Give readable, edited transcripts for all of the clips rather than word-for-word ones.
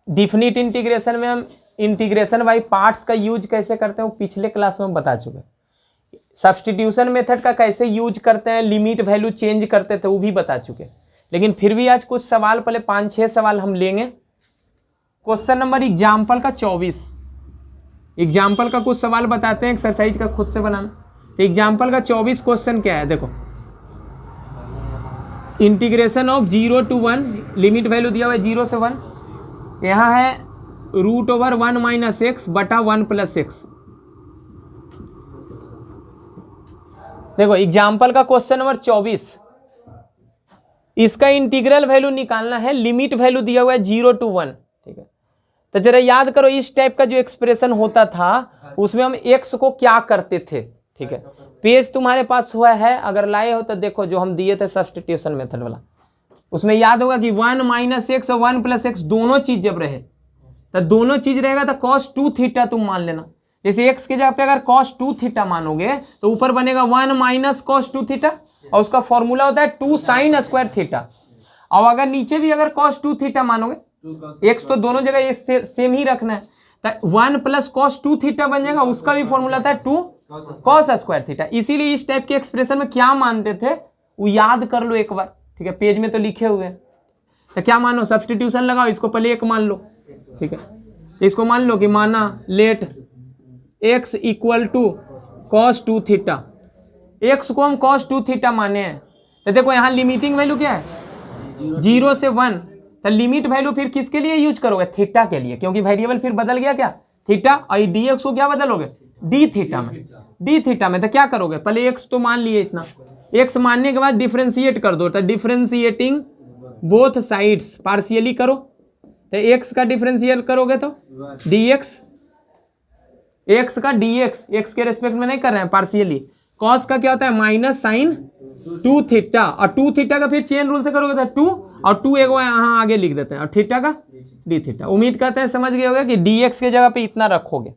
Definite integration में हम integration by parts का यूज कैसे करते हैं वो पिछले क्लास में हम बता चुके हैं। सब्स्टिट्यूशन मेथड का कैसे यूज करते हैं, लिमिट वैल्यू चेंज करते थे वो भी बता चुके हैं। लेकिन फिर भी आज कुछ सवाल, पहले 5-6 सवाल हम लेंगे। क्वेश्चन नंबर एग्जाम्पल का 24, एग्जाम्पल का कुछ सवाल बताते हैं, एक्सरसाइज का खुद से बनाना। तो एग्जाम्पल का 24 क्वेश्चन क्या है, देखो integration of 0 to 1, limit value दिया हुआ है 0 से 1, यहाँ है √1 - x बटा 1 + x। देखो एग्जाम्पल का क्वेश्चन नंबर 24, इसका इंटीग्रल वैल्यू निकालना है, लिमिट वैल्यू दिया हुआ है 0 to 1, ठीक है। तो जरा याद करो इस टाइप का जो एक्सप्रेशन होता था उसमें हम x को क्या करते थे, ठीक है। पेज तुम्हारे पास हुआ है, अगर लाए हो तो देखो जो हम दिए थे सब्स्टिट्यूशन मेथड वाला, उसमें याद होगा कि 1 - x और 1 + x दोनों चीज जब रहे तो दोनों चीज रहेगा तो cos 2 थीटा तुम मान लेना। जैसे x के जगह पे अगर cos 2 थीटा मानोगे तो ऊपर बनेगा 1 - cos 2 थीटा और उसका फॉर्मूला होता है 2 sin² थीटा। और अगर नीचे भी अगर cos 2 थीटा मानोगे, x तो दोनों जगह सेम ही रखना है, तो 1 + cos 2 थीटा बन जाएगा, उसका भी फॉर्मूला था 2 cos² थीटा। इसीलिए इस टाइप के एक्सप्रेशन में क्या मानते थे वो याद कर लो एक बार, ठीक है। पेज में तो लिखे हुए हैं, तो क्या मानो, सब्स्टिट्यूशन लगाओ, इसको पहले एक मान लो, ठीक है। तो इसको मान लो कि माना let x = cos 2 theta, x को हम cos 2 थीटा माने हैं। तो देखो यहाँ लिमिटिंग वैल्यू क्या है 0 से 1, तो लिमिट वैल्यू फिर किसके लिए यूज करोगे, थीटा के लिए, क्योंकि वेरिएबल फिर बदल गया क्या, थीटा, और dx को क्या बदलोगे d थीटा में, d थीटा में। तो क्या करोगे, पहले x तो मान लिए, इतना x मानने के बाद डिफ्रेंशिएट कर दो, तो डिफ्रेंशिएटिंग बोथ साइड्स पार्शियली करो, तो x का डिफ्रेंशिएट करोगे तो dx, x का dx, x के रेस्पेक्ट में नहीं कर रहे हैं, पार्शियली। cos का क्या होता है -sin 2 थीटा, और 2 थीटा का फिर चेन रूल से करोगे तो 2 और 2 एक यहाँ आगे लिख देते हैं, और थीटा का d थीटा। उम्मीद करते हैं समझ गए होगा कि dx के जगह पे इतना रखोगे,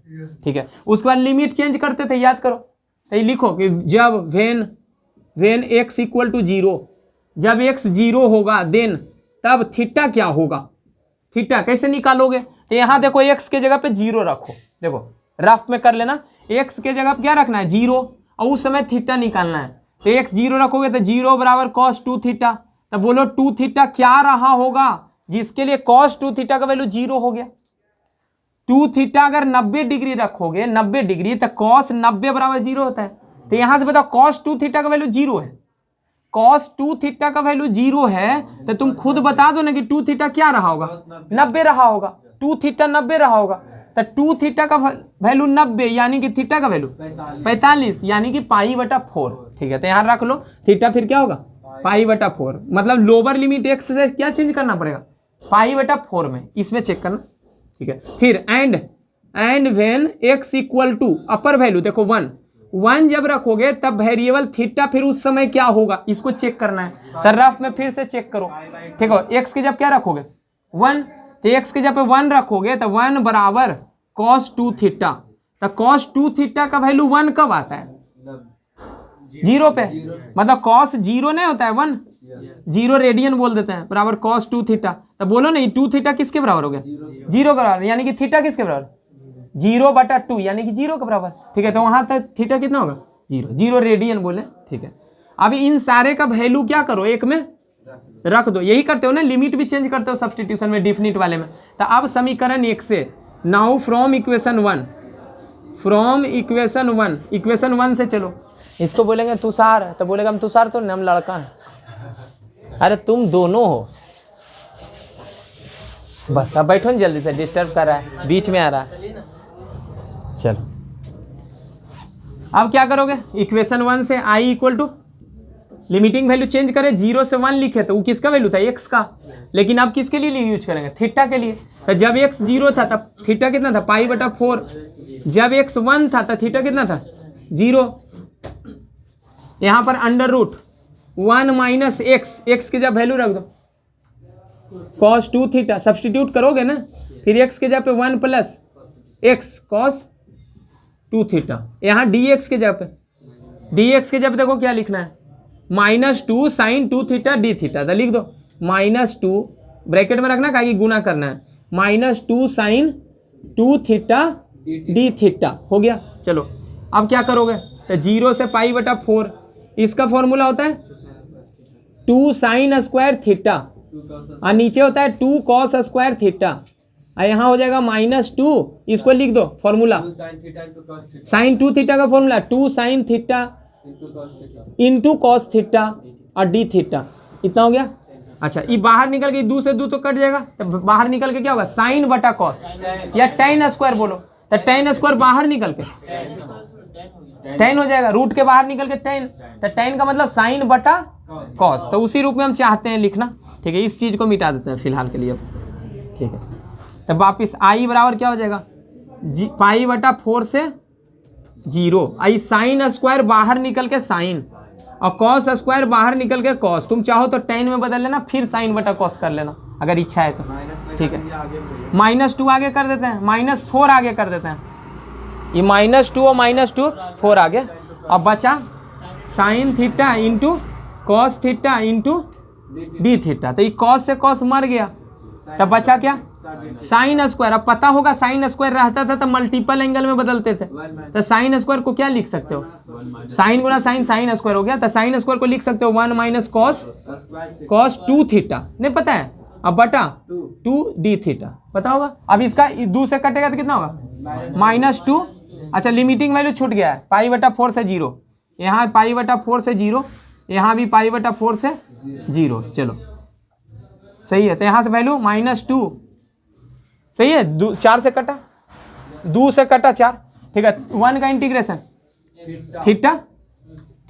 ठीक है। उसके बाद लिमिट चेंज करते थे, याद करो, तो ये लिखो कि जब वेन x = 0, जब x 0 होगा देन तब थीटा क्या होगा, थीटा कैसे निकालोगे। तो यहाँ देखो x के जगह पे 0 रखो, देखो रफ में कर लेना, x के जगह पे क्या रखना है 0, और उस समय थीटा निकालना है। तो x 0 रखोगे तो 0 = cos 2 थीटा। तो बोलो 2 थीटा क्या रहा होगा जिसके लिए cos 2 थीटा का वैल्यू 0 हो गया। 2 थीटा अगर 90 डिग्री रखोगे, 90 डिग्री, तो cos 90 = 0 होता है। तो यहां से बताओ cos 2 थीटा का वैल्यू 0 है, cos 2 थीटा का वैल्यू 0 है, तो तुम खुद बता दो ना कि 2 थीटा क्या रहा होगा, 90 रहा होगा, 2 थीटा 90 रहा होगा। तो 2 थीटा का वैल्यू 90 यानी कि थीटा का वैल्यू 45 यानी कि π/4, ठीक है। तो यहाँ रख लो थीटा फिर क्या होगा π/4, मतलब लोअर लिमिट x से क्या चेंज करना पड़ेगा π/4 में, इसमें चेक करना, ठीक है। फिर and when x = upper value, देखो 1 जब रखोगे तब वेरिएबल थीटा फिर उस समय क्या होगा, इसको चेक करना है। तो रफ में फिर से चेक करो, ठीक है। x के जब क्या रखोगे 1, तो x के जब 1 रखोगे तो 1 = cos 2 थीटा। तो cos 2 थीटा का वैल्यू 1 कब आता है 0 पे, मतलब cos 0 नहीं होता है 1, 0 रेडियन बोल देते हैं, बराबर cos 2 थीटा। तो बोलो नहीं 2 थीटा किसके बराबर हो गया 0 के बराबर, यानी कि थीटा किसके बराबर 0/2 यानी कि 0 के बराबर, ठीक है। तो वहां तक थीटा कितना होगा 0 रेडियन बोले, ठीक है। अभी इन सारे का वैल्यू क्या करो एक में रख दो, यही करते हो ना, लिमिट भी चेंज करते हो सब्स्टिट्यूशन में, डिफिनिट वाले में। तो अब समीकरण 1 से, नाउ फ्रॉम इक्वेशन 1, इक्वेशन 1 से चलो। इसको बोलेंगे तुषार, तो बोलेगा हम तुषार तो हम लड़का है, अरे तुम दोनों हो, बस अब बैठो ना जल्दी से, डिस्टर्ब कर रहा है, बीच में आ रहा है। चलो अब क्या करोगे, इक्वेशन 1 से i = लिमिटिंग वैल्यू चेंज करें, 0 से 1 लिखे तो वो किसका वैल्यू था x का, लेकिन अब किसके लिए यूज करेंगे थीटा के लिए। तो जब x 0 था तब थीटा कितना था π/4, जब x 1 था तब थीटा कितना था 0। यहाँ पर √1 - x के जब वैल्यू रख दो cos 2 थीटा, सब्स्टिट्यूट करोगे ना, फिर x के जगह पे 1 + x cos 2 थीटा। यहाँ dx के जगह पे देखो क्या लिखना है -2 sin 2 थीटा d थीटा, तो लिख दो -2 ब्रैकेट में रखना, कहा कि गुना करना है, minus 2 sine 2 theta d theta हो गया। चलो अब क्या करोगे, तो 0 से पाई बटा 4, इसका फॉर्मूला होता है 2 साइन स्क्वायर थीटा और नीचे होता है 2 कॉस स्क्वायर थीटा, और यहाँ हो जाएगा -2, इसको लिख दो फॉर्मूला, साइन 2 थीटा का formula 2 sine theta into cos theta और डी थीटा, इतना हो गया। अच्छा ये बाहर निकल के 2 से 2 तो कट जाएगा, तो बाहर निकल के क्या होगा, साइन बटा कॉस या टेन स्क्वायर बोलो, तो टेन स्क्वायर बाहर निकल के टेन हो जाएगा, रूट के बाहर निकल के टेन, तो टेन का मतलब साइन बटा कॉस, तो उसी रूप में हम चाहते हैं लिखना। ठीक है, इस चीज को मिटा देते हैं फिलहाल के लिए अब। ठीक है, तो वापिस आई बराबर क्या हो जाएगा, पाई बटा 4 से 0, आई साइन स्क्वायर बाहर निकल के साइन और कॉस स्क्वायर बाहर निकल के कॉस, तुम चाहो तो टेन में बदल लेना, फिर साइन बटा कॉस कर लेना अगर इच्छा है तो। ठीक है, -2 आगे कर देते हैं, -4 आगे कर देते हैं, ये -2 और -2 4 आगे, अब बचा sine theta into cos theta into D theta, तो ये कॉस से कॉस मर गया, तब बचा क्या, साइन स्क्वायर। अब पता होगा साइन स्क्वायर रहता था तो मल्टीपल एंगल में बदलते थे, तो साइन स्क्वायर को क्या लिख सकते हो, साइन गुना साइन, साइन स्क्वायर हो गया, तो साइन स्क्वायर को लिख सकते हो 1 माइनस कॉस 2 थीटा, नहीं पता है, अब बटा 2 डी थीटा पता होगा। अब इसका 2 से कटेगा तो कितना होगा, -2। अच्छा लिमिटिंग वैल्यू छूट गया है, पाई बटा 4 से 0, यहाँ पाई बटा 4 से 0, यहाँ भी पाई बटा 4 से 0, चलो सही है, तो यहाँ से वैल्यू -2 सही है, 4 से कटा, 2 से कटा 4। ठीक है, 1 का इंटीग्रेशन थीटा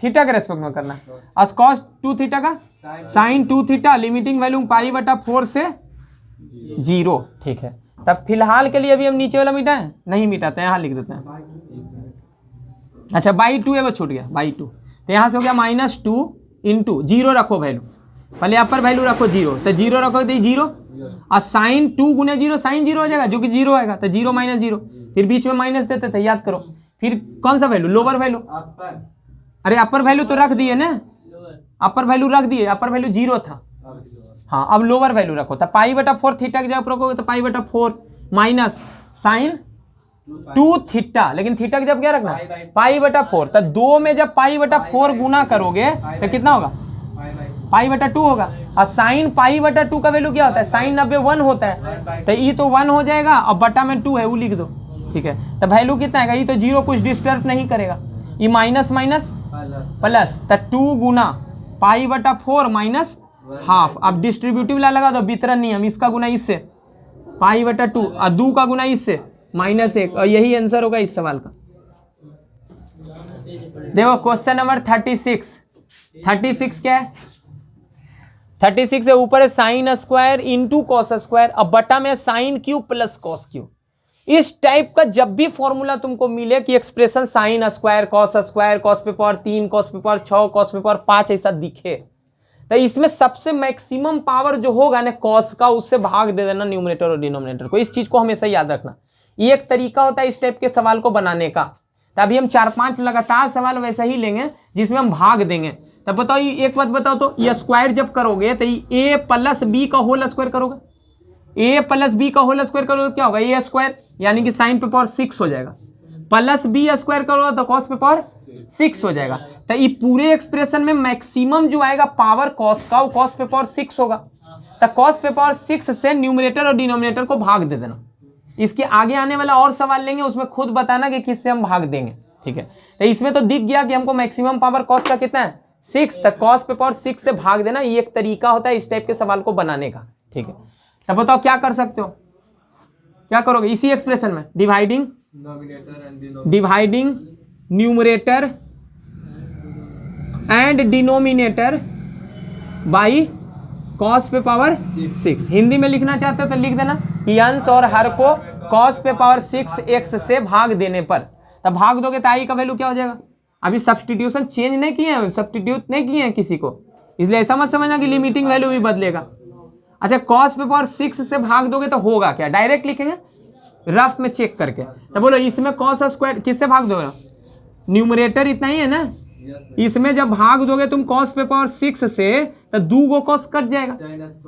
थीटा के रेस्पेक्ट में करना है, और कॉस 2 थीटा का sine 2 theta, limiting value pi बटा 4 से 0। ठीक है, तब फिलहाल के लिए अभी हम नीचे वाला मिटाएं, नहीं मिटाते, यहाँ लिख देते हैं। अच्छा बाई 2 एगो छूट गया, बाई 2, तो यहाँ से हो गया -2 इंटू 0 रखो वैल्यू, पहले अपर वैल्यू रखो 0, तो 0 रखो तो 0, और साइन 2 गुने 0 साइन 0 हो जाएगा, जो कि 0 आएगा, तो 0 - 0, फिर बीच में माइनस देते थे, याद करो। फिर कौन सा वैल्यू, लोअर वैल्यू, अरे अपर वैल्यू तो रख दिए ना, अपर वैल्यू रख दिए, अपर वैल्यू 0 था, हाँ अब लोअर वैल्यू रखो, तो पाई बटा 4 थीटा की जगह रखोगे तो पाई बटा 4 माइनस साइन 2 थीटा, लेकिन थीटा की जब क्या रखना, पाई बटा 4, तो 2 में जब पाई बटा 4 गुना करोगे तो कितना होगा, पाई बटा 2 होगा, और साइन पाई बटा 2 का वैल्यू क्या होता है, साइन 90 1 होता है, तो ये तो 1 हो जाएगा, और बटा में 2 है वो लिख दो। ठीक है, तो वैल्यू कितना है, ये तो 0 कुछ डिस्टर्ब नहीं करेगा, ये माइनस माइनस प्लस, तो 2 गुना पाई बटा 4 माइनस हाफ, अब डिस्ट्रीब्यूटिव ला लगा दो, वितरण नियम, इसका गुना इससे पाई बटा 2 और 2 का गुना इससे -1, और यही आंसर होगा इस सवाल का। देखो क्वेश्चन नंबर 36 क्या है, 36 से ऊपर है sine square into cos square, अब बटा में sine cube plus cos cube. इस टाइप का जब भी फॉर्मूला तुमको मिले कि एक्सप्रेशन साइन स्क्वायर, कॉस पे पावर 3, कॉस पे पावर 6, कॉस पे पावर 5 ऐसा दिखे, तो इसमें सबसे मैक्सिमम पावर जो होगा ना कॉस का, उससे भाग दे देना न्यूमरेटर और डिनोमिनेटर को। इस चीज को हमेशा याद रखना, ये एक तरीका होता है इस टाइप के सवाल को बनाने का। तो अभी हम 4-5 लगातार सवाल वैसा ही लेंगे जिसमें हम भाग देंगे। तब बताओ ये एक बात बताओ, तो ये स्क्वायर जब करोगे तो ए प्लस बी का होल स्क्वायर करोगे, ए प्लस बी का होल स्क्वायर करोगे क्या होगा, ए स्क्वायर, यानी कि साइन पे पावर 6 हो जाएगा, प्लस बी स्क्वायर करोगे तो कॉस पे पावर 6 हो जाएगा। तो ये पूरे एक्सप्रेशन में मैक्सिमम जो आएगा पावर कॉस का, वो कॉस पे पावर 6 होगा। तो कॉस पे पावर 6 से न्यूमरेटर और डिनोमिनेटर को भाग दे देना। इसके आगे आने वाला और सवाल लेंगे, उसमें खुद बताना कि किससे हम भाग देंगे। ठीक है, तो इसमें तो दिख गया कि हमको मैक्सिमम पावर कॉस का कितना है 6, तक कॉस पे पावर 6 से भाग देना। ये एक तरीका होता है इस टाइप के सवाल को बनाने का। ठीक है, तब बताओ क्या कर सकते हो, क्या करोगे इसी एक्सप्रेशन में, dividing numerator and denominator by cos पे पावर 6। हिंदी में लिखना चाहते हो तो लिख देना कि अंश और हर को कॉस पे पावर 6x से भाग देने पर, तब भाग दोगे तो आई का वैल्यू क्या हो जाएगा। अभी सब्स्टिट्यूशन चेंज नहीं किए हैं, सब्स्टिट्यूट नहीं किए हैं किसी को, इसलिए ऐसा मत समझना कि लिमिटिंग वैल्यू भी बदलेगा। अच्छा, कॉस पे पावर 6 से भाग दोगे तो होगा क्या, डायरेक्ट लिखेंगे रफ में चेक करके। तो बोलो इसमें कॉस स्क्वायर किससे भाग दोगे, न्यूमरेटर इतना ही है ना, इसमें जब भाग दोगे तुम कॉस पे पावर 6 से तो 2 गो कॉस कट जाएगा,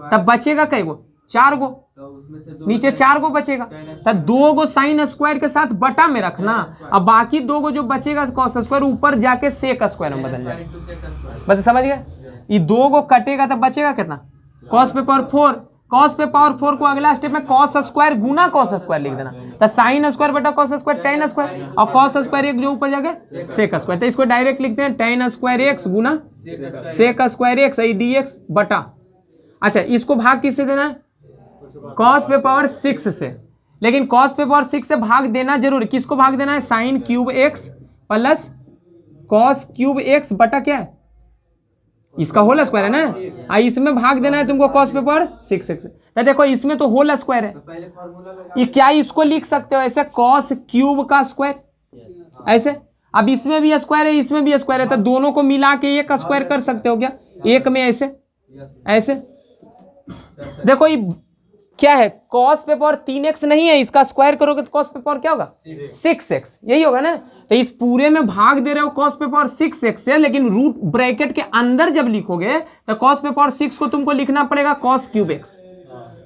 तब बचेगा कई गो 4 गो, तो उसमें से नीचे 4 गो बचेगा, तो 2 गो साइन स्क्वायर के साथ बटा में रखना, अब बाकी 2 गो जो बचेगा कॉस स्क्वायर ऊपर जाके सेक स्क्वायर में बदल जाएगा। बस समझ गए, ये 2 गो कटेगा तो बचेगा कितना, कॉस पे पावर 4, कॉस पे पावर 4 को अगला स्टेप में कॉस स्क्वायर गुना कॉस स्क्वायर लिख देना, तो साइन स्क्वायर बटा कॉस स्क्वायर tan स्क्वायर, और कॉस स्क्वायर एक जो ऊपर जाके सेक स्क्वायर, तो इसको डायरेक्ट लिखते हैं tan स्क्वायर x गुना सेक स्क्वायर x dx बटा, अच्छा इसको भाग किससे देना है, कॉस पे पावर 6 से, लेकिन कॉस पे पावर 6 से भाग देना जरूर, किसको भाग देना है, sine cube x plus cos cube x बटा क्या है, इसका होल स्क्वायर है ना, इसमें भाग देना है तुमको कॉस पे पावर 6 तो देखो इसमें तो होल स्क्वायर है, ये क्या इसको लिख सकते हो ऐसे कॉस क्यूब का स्क्वायर ऐसे, अब इसमें भी स्क्वायर है इसमें भी स्क्वायर है, तो दोनों को मिला के एक स्क्वायर कर सकते हो क्या, एक में ऐसे ऐसे, देखो ये क्या है, कॉस पे पावर 3x नहीं है, इसका स्क्वायर करोगे तो कॉस पे पावर क्या होगा 6x, यही होगा ना, तो इस पूरे में भाग दे रहे हो कॉस पे पावर 6x से, लेकिन रूट ब्रैकेट के अंदर जब लिखोगे तो कॉस पे पावर 6 को तुमको लिखना पड़ेगा कॉस क्यूब x,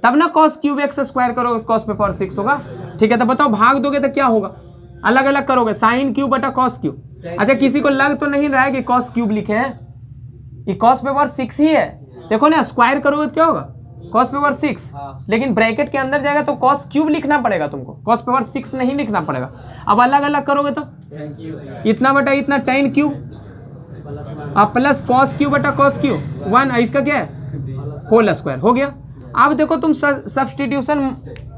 तब ना कॉस क्यूब x स्क्वायर करोगे कॉस पे पावर 6 होगा, ठीक है, तो बताओ भाग दोगे तो क्या होगा, अलग अलग करोगे, साइन क्यूब बटा कॉस क्यूब, अच्छा किसी को लग तो नहीं रहा है कि कॉस क्यूब लिखे हैं, ये कॉस पे पावर 6 ही है, देखो ना स्क्वायर करोगे तो क्या होगा कॉस पे पावर 6, लेकिन ब्रैकेट के अंदर जाएगा तो कॉस क्यूब लिखना पड़ेगा तुमको, कॉस पे पावर 6 नहीं लिखना पड़ेगा, अब अलग अलग करोगे तो इतना बटा इतना tan क्यूब, अब प्लस कॉस क्यूब बटा कॉस क्यूब 1, इसका क्या है होल स्क्वायर, हो गया। अब देखो तुम सब्स्टिट्यूशन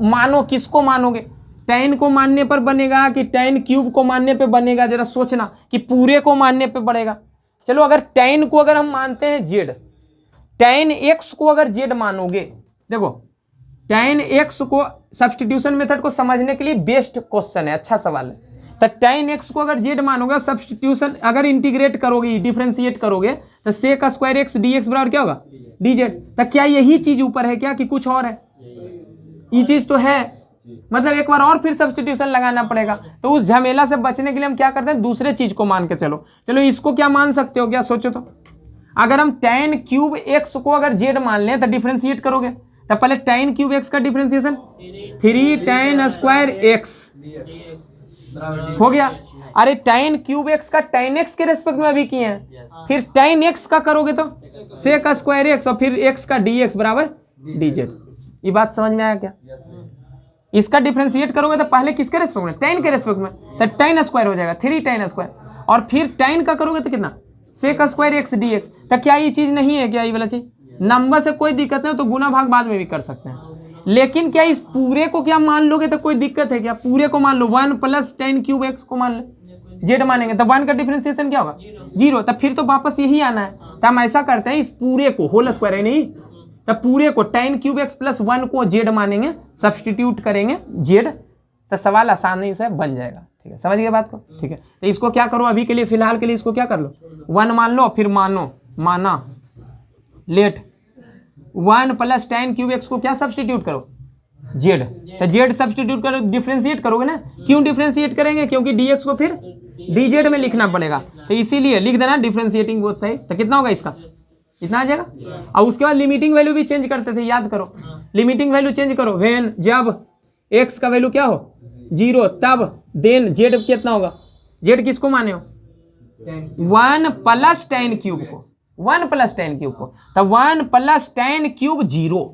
मानो, किसको मानोगे, tan को मानने पर बनेगा कि tan क्यूब को मानने पे बनेगा, जरा सोचना कि पूरे को मानने पे बढ़ेगा, चलो अगर tan को अगर हम मानते हैं z, tan x को अगर z मानोगे, देखो tan x को सब्स्टिट्यूशन मेथड को समझने के लिए बेस्ट क्वेश्चन है, अच्छा सवाल है, तो tan x को अगर z मानोगे, सब्स्टिट्यूशन अगर इंटीग्रेट करोगे डिफरेंशिएट करोगे तो सेक स्क्वायर x dx बराबर क्या होगा dz, तो क्या यही चीज ऊपर है क्या कि कुछ और है, ये चीज तो है, मतलब एक बार और फिर सब्स्टिट्यूशन लगाना पड़ेगा, तो उस झमेला से बचने के लिए हम क्या करते हैं दूसरे चीज को मान के चलो, चलो इसको क्या मान सकते हो क्या, सोचो तो, अगर हम tan क्यूब x को अगर z मान लें तो डिफरेंशिएट करोगे, तो पहले tan क्यूब x का डिफरेंशिएशन 3 tan स्क्वायर x हो गया, अरे tan क्यूब x का tan x के रेस्पेक्ट में अभी किए हैं, फिर tan x का करोगे तो सेक स्क्वायर x और फिर x का dx बराबर dz, ये बात समझ में आया क्या, इसका डिफरेंशिएट करोगे तो पहले किसके रेस्पेक्ट में, tan के रेस्पेक्ट में, तो tan स्क्वायर हो जाएगा 3 tan स्क्वायर, और फिर tan का करोगे तो कितना सेक स्क्वायर x dx, तो क्या ये चीज नहीं है क्या, ये वाला चीज नंबर से कोई दिक्कत नहीं, तो गुना भाग बाद में भी कर सकते हैं, लेकिन क्या इस पूरे को क्या मान लोगे तो कोई दिक्कत है क्या, पूरे को मान लो 1 प्लस tan क्यूब x को मान लो, z मानेंगे तो 1 का डिफरेंशिएशन क्या होगा 0, तो फिर तो वापस यही आना है, तो हम ऐसा करते हैं इस पूरे को होल स्क्वायर है नहीं, तो पूरे को tan क्यूब x प्लस 1 को z मानेंगे, सब्स्टिट्यूट करेंगे z, तो सवाल आसानी से बन जाएगा, ठीक है, समझ गए बात को, ठीक है, तो इसको क्या करो अभी के लिए फिलहाल के लिए इसको क्या कर लो 1 मान लो, फिर माना let 1 plus tan cube x को क्या सब्स्टिट्यूट करो z, तो z सब्स्टिट्यूट करो, डिफरेंशिएट करोगे ना, क्यों डिफरेंशिएट करेंगे क्योंकि dx को फिर dz में लिखना पड़ेगा, तो इसीलिए लिख देना डिफरेंशिएटिंग बोथ साइड, तो कितना होगा इसका इतना आ जाएगा, और उसके बाद लिमिटिंग वैल्यू भी चेंज करते थे, याद करो लिमिटिंग वैल्यू चेंज करो, व्हेन जब x का वैल्यू क्या हो 0 तब देन z कितना होगा, z किसको माने हो 1 प्लस tan क्यूब को, 1 प्लस tan क्यूब को, तो 1 प्लस tan क्यूब 0,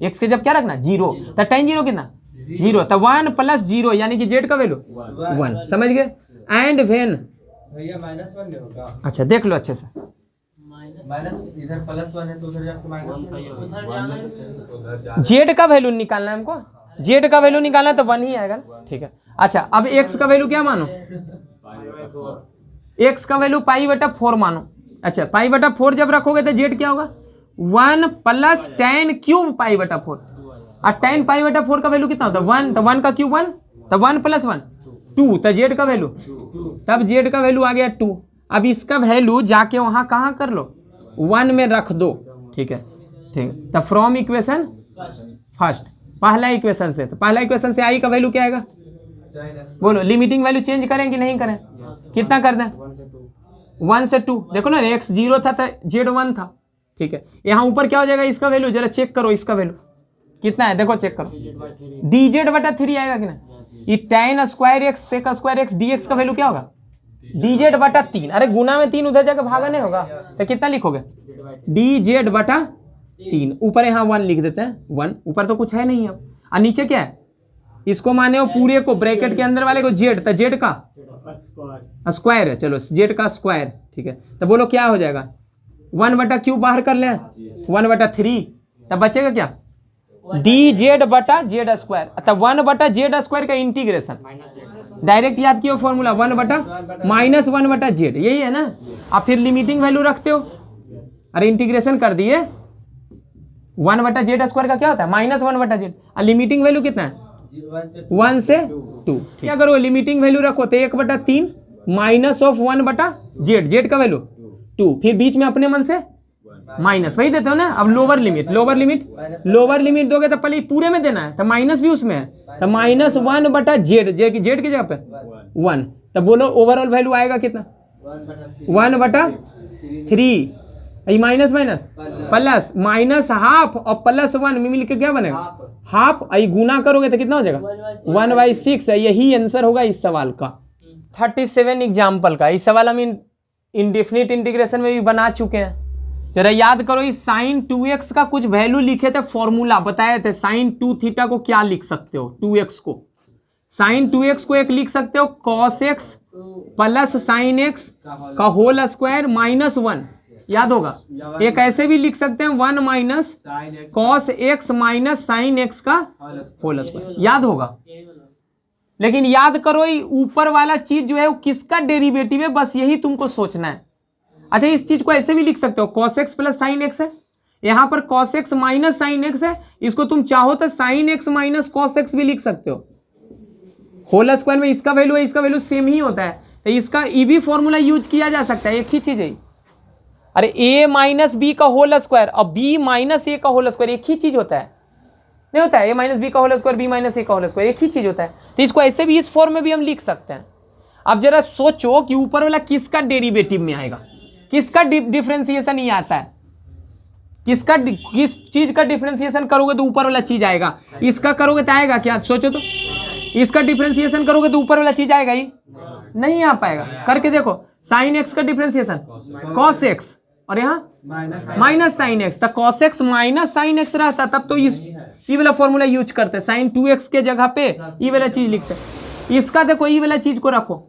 x के जब क्या रखना 0, तो tan 0 कितना 0, तो 1 प्लस 0 यानी कि z का वैल्यू 1, समझ गए, एंड व्हेन भैया -1 होगा, अच्छा देख लो अच्छे से, माइनस इधर +1 है तो उधर जाके माइनस, z का वैल्यू निकालना है हमको, z का वैल्यू निकालना तो 1 ही आएगा, ठीक है, अच्छा अब x का वैल्यू क्या मानो, x का वैल्यू π/4 मानो, अच्छा π/4 जब रखोगे तो z क्या होगा 1 प्लस tan क्यूब π/4, और tan π/4 का वैल्यू कितना होता है 1, तो 1 का क्यूब 1, तो 1 प्लस 1 2, तो z का वैल्यू, तब z का वैल्यू आ गया 2, अब इसका वैल्यू जाके वहां कहाँ कर लो 1 में रख दो, ठीक है, तो फ्रॉम इक्वेशन फर्स्ट, पहला इक्वेशन से, तो पहला इक्वेशन से आई का वैल्यू क्या आएगा बोलो, लिमिटिंग वैल्यू चेंज करें कि नहीं करें, कितना कर दें 1 से 2, देखो ना x 0 था तो z 1 था, ठीक है, यहाँ ऊपर क्या हो जाएगा इसका वैल्यू, जरा चेक करो इसका वैल्यू, कितना है देखो चेक करो, dz बटा 3 आएगा कि ना, ये tan square x sec square x dx का वैल्यू क्या होगा, dz बटा 3। अरे गुना में 3 उधर जाकर भागा नहीं होगा, तो कितना लिखोगे, dz बटा 3। ऊपर यहाँ 1 लिख देते हैं, 1 ऊपर तो कुछ है नहीं अब, और नीचे क्या है, इसको माने हो पूरे को, ब्रैकेट के अंदर वाले को z, तो z का स्क्वायर है, चलो z का स्क्वायर, ठीक है। तो बोलो क्या हो जाएगा, 1 बटा क्यूब बाहर कर लें, 1 बटा 3, तब बचेगा क्या, dz बटा z स्क्वायर। तब 1 बटा z स्क्वायर का इंटीग्रेशन डायरेक्ट याद किया फॉर्मूला, 1 बटा माइनस 1 बटा z, यही है ना। आप फिर लिमिटिंग वैल्यू रखते हो, अरे इंटीग्रेशन कर दिए, 1 बटा z स्क्वायर का क्या होता है, माइनस 1 बटा z, और लिमिटिंग वैल्यू कितना है, 1 से 2। क्या करो, लिमिटिंग वैल्यू रखो तो 1 बटा 3 माइनस ऑफ 1 बटा z का वैल्यू 2, फिर बीच में अपने मन से माइनस, वही देते हो ना। अब लोअर लिमिट दोगे तो पहले पूरे में देना है, तो माइनस भी उसमें है, तो माइनस 1 बटा z की जगह पे 1, तो बोलो ओवरऑल वैल्यू आएगा कितना, 1 बटा 3, minus minus plus, minus half और प्लस 1 में मिलकर क्या बनेगा, हाफ। गुना करोगे तो कितना हो जाएगा, 1/6। यही आंसर होगा इस सवाल का। 37 एग्जाम्पल का इस सवाल हम इंडेफिनिट इंटीग्रेशन में भी बना चुके हैं। जरा याद करो, इस साइन 2x का कुछ वैल्यू लिखे थे, फॉर्मूला बताए थे, साइन 2 थीटा को क्या लिख सकते हो, 2x को, साइन 2x को एक लिख सकते हो cos x plus sine x का होल स्क्वायर माइनस 1, याद होगा। एक ऐसे भी लिख सकते हैं 1 minus cos x minus sine x का होल स्क्वायर, याद होगा। लेकिन याद करो, ऊपर वाला चीज जो है वो किसका डेरिवेटिव है, बस यही तुमको सोचना है। अच्छा, इस चीज को ऐसे भी लिख सकते हो, cos x plus sine x है, यहां पर cos x minus sine x है, इसको तुम चाहो तो sine x minus cos x भी लिख सकते हो। होल स्क्वायर में इसका वैल्यू है, इसका वैल्यू सेम ही होता है, तो इसका ई भी फॉर्मूला यूज किया जा सकता है, एक ही चीज है। अरे a माइनस बी का होल स्क्वायर और b माइनस ए का होल स्क्वायर एक ही चीज होता है, नहीं होता है, a माइनस बी का होल स्क्वायर, b माइनस ए का होल स्क्वायर एक ही चीज होता है। तो इसको ऐसे भी इस फॉर्म में भी हम लिख सकते हैं। अब जरा सोचो कि ऊपर वाला किसका डेरिवेटिव में आएगा, किसका डिफरेंशिएशन ही आता है, किस चीज का डिफरेंशिएशन करोगे तो ऊपर वाला चीज आएगा, इसका करोगे तो आएगा क्या, सोचो तो, इसका डिफरेंशिएशन करोगे तो ऊपर वाला चीज आएगा ही नहीं, आ पाएगा। करके देखो, साइन एक्स का डिफरेंशिएशन cos x और यहाँ माइनस साइन एक्स, तो cos x minus sine x रहता, तब तो ये वाला फॉर्मूला यूज करते, साइन 2x के जगह पे ये वाला चीज लिखते। इसका देखो, ये वाला चीज को रखो,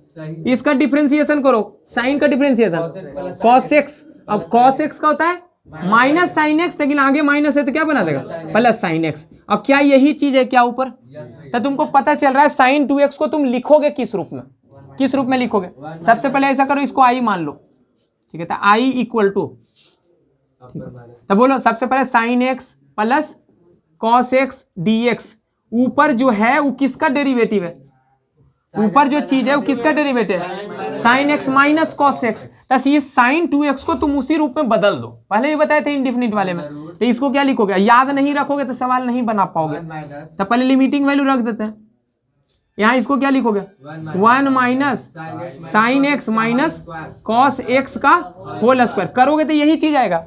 इसका डिफरेंशिएशन करो, साइन का डिफरेंशिएशन cos x, अब cos x का होता है माइनस साइन एक्स, लेकिन आगे माइनस है तो क्या बना देगा, प्लस साइन एक्स। अब क्या यही चीज है क्या ऊपर, तो तुमको पता चल रहा है साइन 2x को तुम लिखोगे किस रूप में, किस रूप में लिखोगे। सबसे पहले ऐसा करो, इसको i मान लो, ठीक है, तो i इक्वल टू, तो बोलो सबसे पहले sine x plus cos x dx, ऊपर जो है वो किसका डेरिवेटिव है, ऊपर जो चीज है वो किसका डेरिवेटिव है, sign x minus cos x। बस ये साइन 2x को तुम उसी रूप में बदल दो, पहले भी बताए थे इंडेफिनिट वाले में। तो इसको क्या लिखोगे, याद नहीं रखोगे तो सवाल नहीं बना पाओगे, तो पहले लिमिटिंग वैल्यू रख देते हैं। यहाँ इसको क्या लिखोगे, 1 minus sign x minus cos x का होल स्क्वायर, करोगे तो यही चीज आएगा।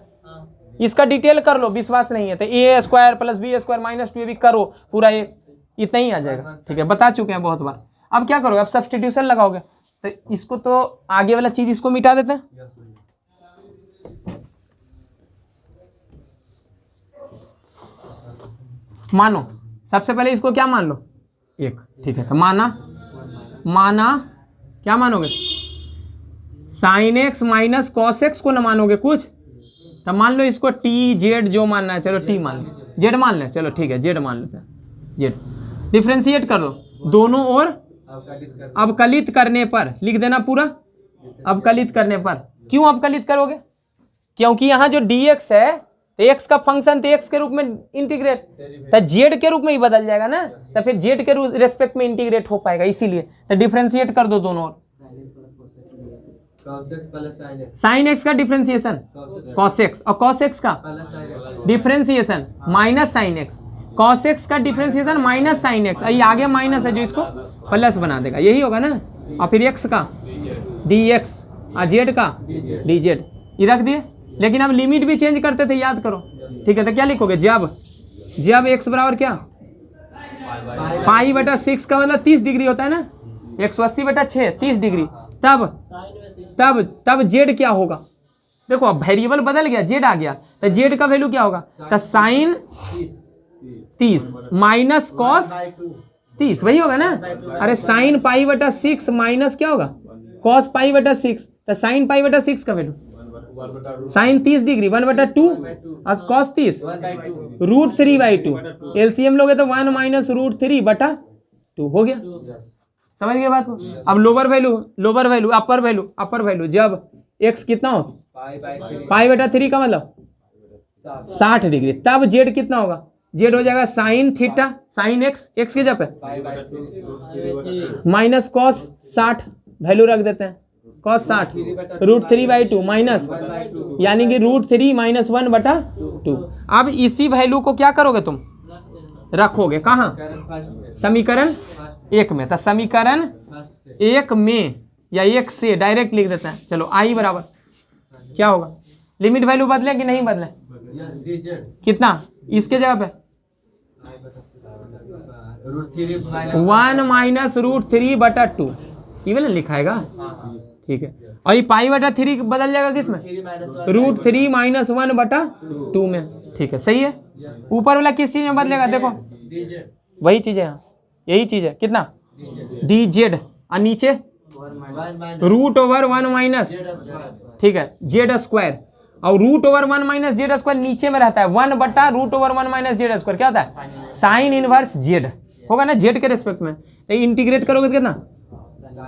इसका डिटेल कर लो, विश्वास नहीं है तो A square plus B square minus 2 भी करो, पूरा ये इतना ही आ जाएगा, ठीक है, बता चुके हैं बहुत बार। अब क्या करोगे, अब सब्स्टिट्यूशन लगाओगे, तो इसको तो आगे वाला चीज इसको मिटा देते हैं, मानो सबसे पहले इसको क्या मान लो, 1, ठीक है, तो माना क्या मानोगे, sign x minus cos x को न मानोगे कुछ, तो मान लो इसको टी जेड जो मानना है, चलो टी मान लो, जेड मान ले, चलो ठीक है, जेड मान लेते हैं, जेड डिफ्रेंशिएट कर दो, दोनों ओर अवकलित करने पर लिख देना पूरा, अवकलित करने पर। क्यों अवकलित करोगे, क्योंकि यहाँ जो dx है तो x का फंक्शन तो x के रूप में इंटीग्रेट, तो z के रूप में ही बदल जाएगा ना, तो फिर z के रेस्पेक्ट में इंटीग्रेट हो पाएगा, इसीलिए तो डिफ्रेंशिएट कर दो दोनों ओर। साइन एक्स का डिफरेंशिएशन cos x और cos x का differentiation minus sine x, cos x का डिफरेंशिएशन माइनस साइन एक्स, ये आगे माइनस है जो इसको प्लस बना देगा, यही होगा ना। और फिर x का dx और z का dz, ये रख दिए। लेकिन अब लिमिट भी चेंज करते थे, याद करो, ठीक है, तो क्या लिखोगे, जब जब x बराबर क्या पाई बटा 6 का मतलब 30 डिग्री होता है ना, 180 बटा 6 30 डिग्री, तब तब तब z क्या होगा? देखो अब वेरिएबल बदल गया, z आ गया, तो z का वैल्यू क्या होगा? तो साइन 30 माइनस कॉस 30 वही होगा ना। अरे साइन पाई बटा 6 माइनस क्या होगा? कॉस पाई बटा 6, तो साइन पाई बटा 6 का वैल्यू साइन 30 डिग्री 1/2 और कॉस 30 √3/2। एलसीएम लोगे तो 1 माइनस √3/2 हो गया। समझ गए बात को? अब लोअर वैल्यू अपर वैल्यू जब x कितना हो पाई बटा 3 का मतलब 60 डिग्री, तब z कितना होगा? z हो जाएगा साइन थीटा साइन x की जगह पे माइनस कॉस 60 वैल्यू रख देते हैं, कॉस 60 √3/2 माइनस यानी कि √3 माइनस 1/2। अब इसी वैल्यू को क्या करोगे तुम? रखोगे कहाँ? समीकरण 1 में। तो समीकरण 1 में या 1 से डायरेक्ट लिख देते हैं। चलो आई बराबर क्या होगा? लिमिट वैल्यू बदले कि नहीं बदले? कितना इसके जगह पे 1 माइनस √3/2 ये वाला लिखाएगा, ठीक है। और ये पाई बटा 3 बदल जाएगा किसमें? √3 माइनस 1/2 में, ठीक है। सही है। ऊपर वाला किस चीज में बदलेगा? देखो वही चीज है, यही चीज है। कितना dz और नीचे √1 माइनस, ठीक है, z स्क्वायर। और √1 माइनस z स्क्वायर नीचे में रहता है 1/√1 माइनस z स्क्वायर क्या होता है? साइन इनवर्स z होगा ना, z के रेस्पेक्ट में। इंटीग्रेट करोगे तो कितना?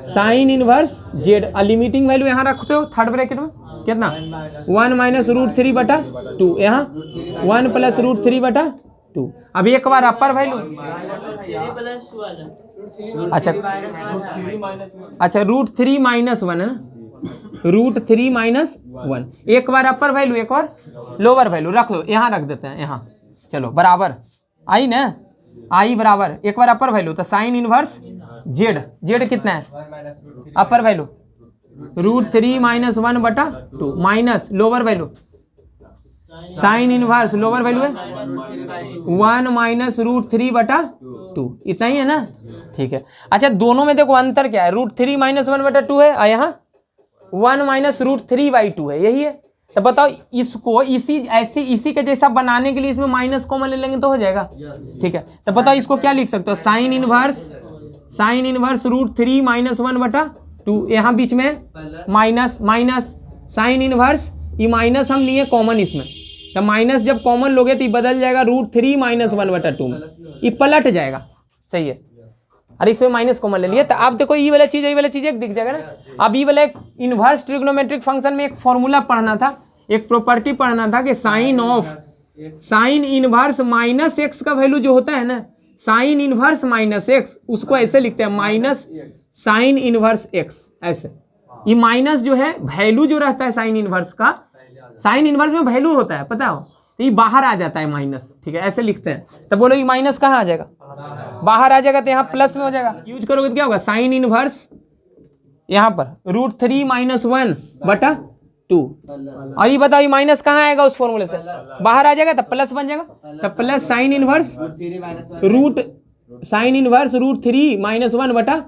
Sine inverse z। Limiting value यहाँ रखते हो थर्ड ब्रैकेट में कितना? 1 माइनस √3/2, यहाँ 1 प्लस √3/2। अब एक बार अपर वैल्यू अच्छा √3 माइनस 1 है ना, √3 माइनस 1। एक बार अपर वैल्यू एक बार लोअर वैल्यू रख दो, यहाँ रख देते हैं यहाँ। चलो बराबर आई ना, आई बराबर एक बार अपर वैल्यू तो साइन इनवर्स z कितना है? अपर value √3 minus 1/2 minus lower value sine inverse lower value है 1 माइनस √3/2। इतना ही है ना, ठीक है। अच्छा दोनों में देखो अंतर क्या है? √3 माइनस 1/2 है और यहाँ 1 माइनस √3/2 है, यही है। तो बताओ इसको इसी के जैसा बनाने के लिए इसमें माइनस कॉमन ले लेंगे तो हो जाएगा, ठीक है। तो बताओ इसको क्या लिख सकते हो? साइन इनवर्स √3 माइनस 1/2, यहाँ बीच में माइनस माइनस साइन इनवर्स, ये माइनस हम लिए कॉमन इसमें, तो माइनस जब कॉमन लोगे तो ये बदल जाएगा √3 माइनस 1/2 में, ये पलट जाएगा। सही है। अरे इसमें माइनस कॉमन ले लिए तो आप देखो ये वाला चीज एक दिख जाएगा ना। अब ये वाला एक इनवर्स ट्रिग्नोमेट्रिक फंक्शन में एक फॉर्मूला पढ़ना था, एक प्रॉपर्टी पढ़ना था कि साइन इनवर्स माइनस एक्स का वैल्यू जो होता है ना, साइन इनवर्स माइनस एक्स, उसको ऐसे लिखते हैं माइनस साइन इनवर्स एक्स। ऐसे ये माइनस जो है वैल्यू जो रहता है साइन इनवर्स का, साइन इनवर्स में वैल्यू होता है पता हो, तो ये बाहर आ जाता है माइनस, ठीक है, ऐसे लिखते हैं। तो बोलो ये माइनस कहाँ आ जाएगा? बाहर आ जाएगा, तो यहाँ प्लस में हो जाएगा। यूज करोगे तो क्या होगा? साइन इनवर्स यहाँ पर √3 माइनस 1/2। और ये बताओ ये माइनस कहाँ आएगा? उस फॉर्मूले से बाहर आ जाएगा, तब प्लस बन जाएगा। तब प्लस साइन इनवर्स √3 माइनस 1/2।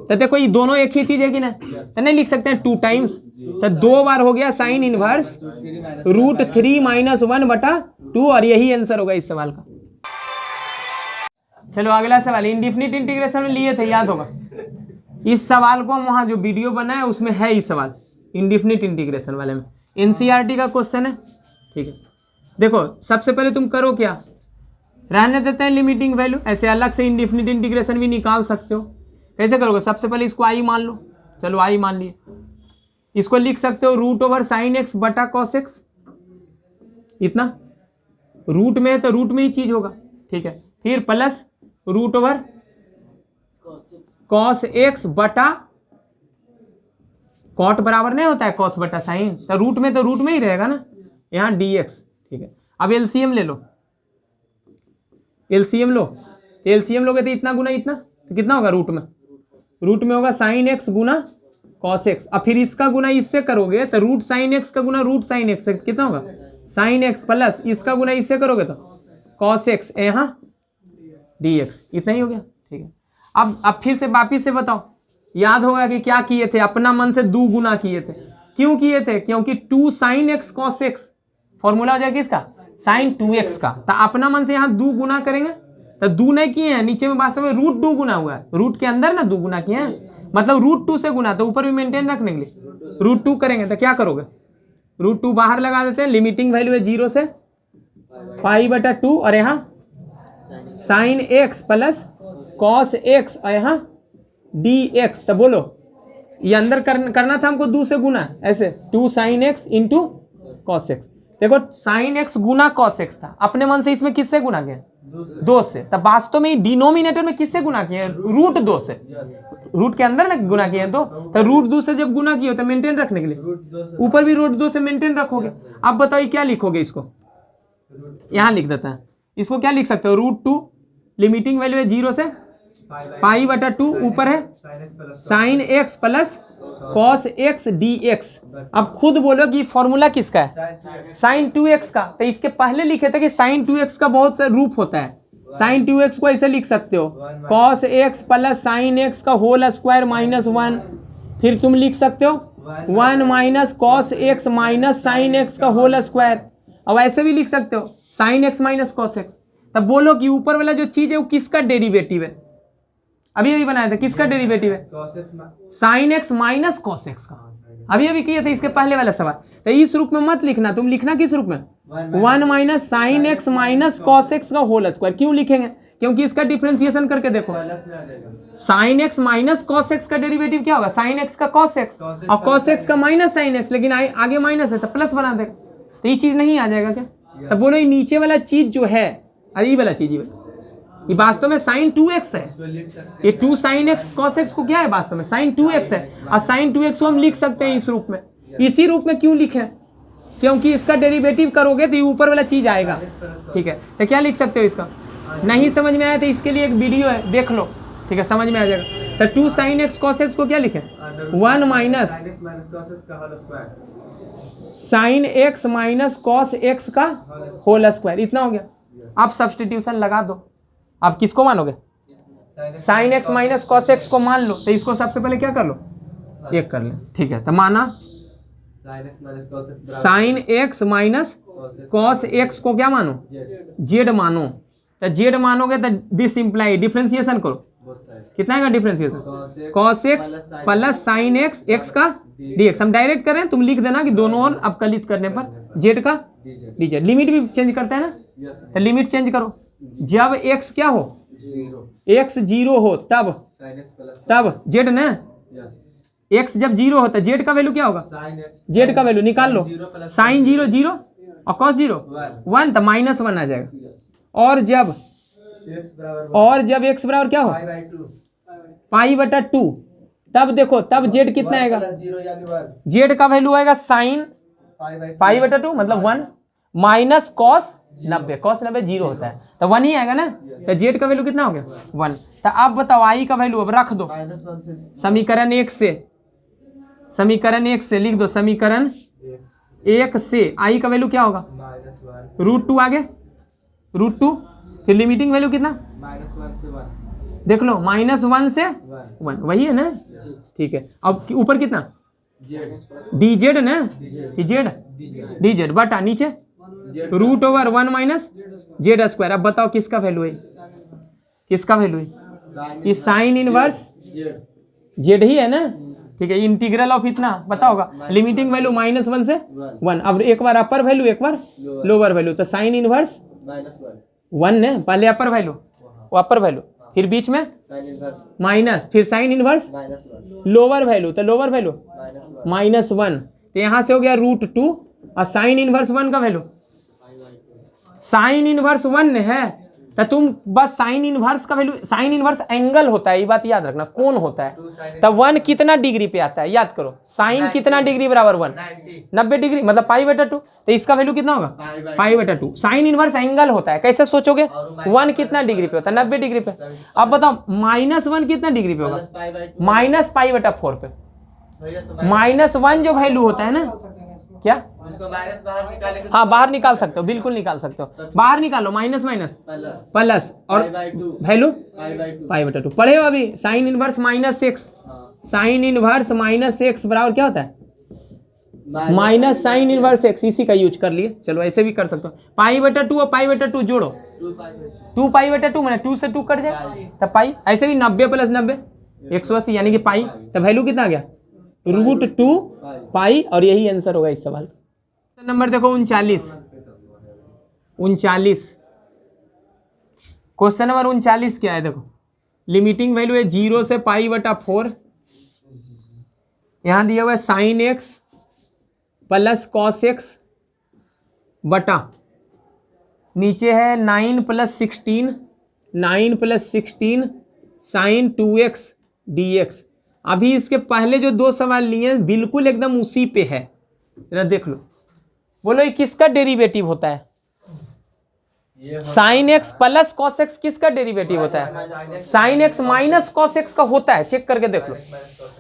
तो देखो ये दोनों एक ही चीज है कि ना, तो नहीं लिख सकते हैं 2 टाइम्स, तो 2 बार हो गया साइन इनवर्स √3 माइनस 1/2, और यही आंसर होगा इस सवाल का। चलो अगला सवाल इंडेफिनिट इंटीग्रेशन में लिए थे, याद होगा। इस सवाल को हम वहां जो वीडियो बनाए उसमें है इस सवाल इंडेफिनिट इंटीग्रेशन वाले में, एनसीईआरटी का क्वेश्चन है, ठीक है। देखो सबसे पहले तुम करो क्या, रहने देते हैं लिमिटिंग वैल्यू, ऐसे अलग से इंडेफिनिट इंटीग्रेशन भी निकाल सकते हो। कैसे करोगे? सबसे पहले इसको आई मान लो, चलो आई मान लिए। इसको लिख सकते हो √sin x बटा cos x, इतना रूट में है तो रूट में ही चीज होगा, ठीक है। फिर प्लस √cos x बटा कॉट बराबर नहीं होता है cos बटा साइन, तो रूट में ही रहेगा ना, यहाँ dx, ठीक है। अब एलसीएम ले लो, एलसीएम लोगे तो इतना गुना इतना, तो कितना होगा? रूट में होगा sin x गुना cos x, अब फिर इसका गुना इससे करोगे तो √sin x का गुना √sin x कितना होगा? sin x प्लस इसका गुना इससे करोगे तो कॉस एक्स यहाँ dx, इतना ही हो गया। ठीक है, अब फिर से वापिस से बताओ, याद होगा कि क्या किए थे, अपना मन से 2 गुना किए थे। क्यों किए थे? क्योंकि 2 sin x cos x formula हो जाएगा किसका, sin 2x का। तो अपना मन से यहाँ 2 गुना करेंगे, तो 2 नहीं किए हैं, नीचे में वास्तव में √2 गुना हुआ है, रूट के अंदर ना 2 गुना किए हैं, मतलब √2 से गुना, तो ऊपर भी मेंटेन रखने के लिए √2 करेंगे। तो क्या करोगे, √2 बाहर लगा देते हैं, लिमिटिंग वैल्यू है 0 से π/2, और यहाँ sin x plus cos x, और यहाँ dx। तो बोलो ये अंदर करना था हमको 2 से गुना, ऐसे 2 sin x into cos x। देखो sin x गुना cos x था, अपने मन से इसमें किससे गुना किया, 2 से। तब वास्तव में डिनोमिनेटर में किससे गुना किए, √2 से, रूट के अंदर ना गुना किए तो √2 से जब गुना किए तो मेंटेन रखने के लिए ऊपर भी √2 से मेंटेन रखोगे। अब बताइए क्या लिखोगे, इसको यहाँ लिख देता है, इसको क्या लिख सकते हो, √2, लिमिटिंग वैल्यू है 0 से π/2, ऊपर है sin x plus cos x dx। अब खुद बोलो कि फॉर्मूला किसका है, sin 2x का। तो इसके पहले लिखे थे कि sin 2x का बहुत सा रूप होता है, sin 2x को ऐसे लिख सकते हो, cos x plus sin x का होल स्क्वायर -1। फिर तुम लिख सकते हो 1 minus cos x minus sin x का होल स्क्वायर। अब ऐसे भी लिख सकते हो sin x minus cos x। तब बोलो कि ऊपर वाला जो चीज है वो किसका डेरिवेटिव है, अभी अभी बनाया था, किसका डेरिवेटिव है, sin x minus cos x का, अभी अभी किए थे इसके पहले वाला सवाल। तो इस रूप में मत लिखना, तुम लिखना किस रूप में, 1 minus sin x minus cos x का होल स्क्वायर। क्यों लिखेंगे, क्योंकि इसका डिफरेंशिएशन करके देखो, sin x minus cos x का डेरिवेटिव क्या होगा, sin x का cos x, और cos x का माइनस sin x, लेकिन आगे माइनस है तो प्लस बना देगा, तो ये चीज नहीं आ जाएगा क्या। तब बोलो ये नीचे वाला चीज जो है, ये वाला चीज ये वास्तव में sin 2x है, ये 2 sin x cos x को क्या है, वास्तव में sin 2x है, और sin 2x को हम लिख सकते हैं इस रूप में। इसी रूप में क्यों लिखे, क्योंकि इसका डेरिवेटिव करोगे तो ये ऊपर वाला चीज आएगा। ठीक है, तो क्या लिख सकते हो, इसका नहीं समझ में आया तो इसके लिए एक वीडियो है, देख लो, ठीक है, समझ में आ जाएगा। तो 2 sin x cos x को क्या लिखे, 1 minus sin x minus cos x का होल स्क्वायर, इतना हो गया। आप सब्स्टिट्यूशन लगा दो, आप किसको मानोगे, sin x minus cos x को मान लो, तो इसको सबसे पहले क्या कर लो, 1 कर ले। ठीक है, तो माना sin x minus cos x को क्या मानो, z मानो। तो z मानोगे तो दिस इंप्लाई, डिफरेंशिएशन करो, कितना है differentiation, cos x plus sin x, x का dx। हम डायरेक्ट करें, तुम लिख देना कि दोनों और अवकलित करने पर z का dz। लिमिट भी चेंज करते हैं ना, तो लिमिट चेंज करो, जब x क्या हो, x 0 हो तब z ना, x जब 0 होता है z का वैल्यू क्या होगा, z का वैल्यू निकाल लो, sin 0 0 और cos 0 1, तो -1 आ जाएगा। और जब x बराबर क्या हो, π/2, तब देखो, तब z कितना आएगा, z का वैल्यू आएगा sin π/2 मतलब 1 माइनस cos 90, cos 90 0 होता है, तो 1 ही आएगा ना। तो z का वैल्यू कितना हो गया, 1। तो अब बताओ i का वैल्यू अब रख दो, समीकरण 1 से, समीकरण 1 से लिख दो, समीकरण 1 से i का वैल्यू क्या होगा, √2 आगे, √2, फिर लिमिटिंग वैल्यू कितना, देख लो -1 से 1, वही है ना। ठीक है, अब ऊपर कितना, dz ना, dz बटा नीचे √1 माइनस z स्क्वायर। अब बताओ किसका वैल्यू है, किसका वैल्यू है, ये साइन इनवर्स z ही है ना। ठीक है, इंटीग्रल ऑफ इतना बताओगा, लिमिटिंग वैल्यू -1 से 1। अब एक बार अपर वैल्यू, एक बार लोअर वैल्यू, तो साइन इनवर्स 1 ने पहले अपर वैल्यू, वो अपर वैल्यू, फिर बीच में माइनस, फिर साइन इनवर्स लोअर वैल्यू, तो लोअर वैल्यू -1, तो यहाँ से हो गया √2, और साइन इनवर्स 1 का वैल्यू, साइन इनवर्स 1 है, तो तुम बस साइन इनवर्स का वैल्यू, साइन इनवर्स एंगल होता है, ये बात याद रखना, कौन होता है, तब 1 कितना डिग्री पे आता है, याद करो, साइन कितना डिग्री बराबर 1, 90 डिग्री, मतलब π/2, तो इसका वैल्यू कितना होगा, π/2। साइन इनवर्स एंगल होता है, कैसे सोचोगे, 1 कितना डिग्री पे होता है, 90 डिग्री पे। अब बताओ -1 कितना डिग्री पे होगा, -π/4 पे, -1 जो वैल्यू होता है ना, क्या? उसको माइनस बाहर निकाले। हाँ बाहर निकाल सकते हो, बिल्कुल निकाल सकते हो। बाहर निकालो, माइनस माइनस प्लस और वैल्यू पाई बटा 2 पढ़े हो अभी। Sine inverse minus x, sine inverse minus x बराबर क्या होता है? माइनस साइन इनवर्स एक्स, इसी का यूज कर लिए। चलो ऐसे भी कर सकते हो। पाई बटा 2 और पाई बटा 2 जोड़ो, 2 पाई बटा 2 मैंने 2 से 2 कट जाए तब पाई। ऐसे भी 90 प्लस 90 180 यानी कि पाई। तो वैल्यू कितना आ गया? √2 पाई। और यही आंसर होगा इस सवाल का। नंबर देखो 39, 39 क्वेश्चन नंबर 39 क्या है देखो। लिमिटिंग वैल्यू है 0 से पाई बटा 4। यहां दिया हुआ है sine x plus cos x बटा, नीचे है 9 + 16, 9 + 16 साइन 2x dx। अभी इसके पहले जो 2 सवाल लिए हैं बिल्कुल एकदम उसी पे है, जरा देख लो। बोलो ये किसका डेरिवेटिव होता है? Sine x plus cos x किसका डेरिवेटिव होता है? Sign x minus cos x का होता है, चेक करके देख लो।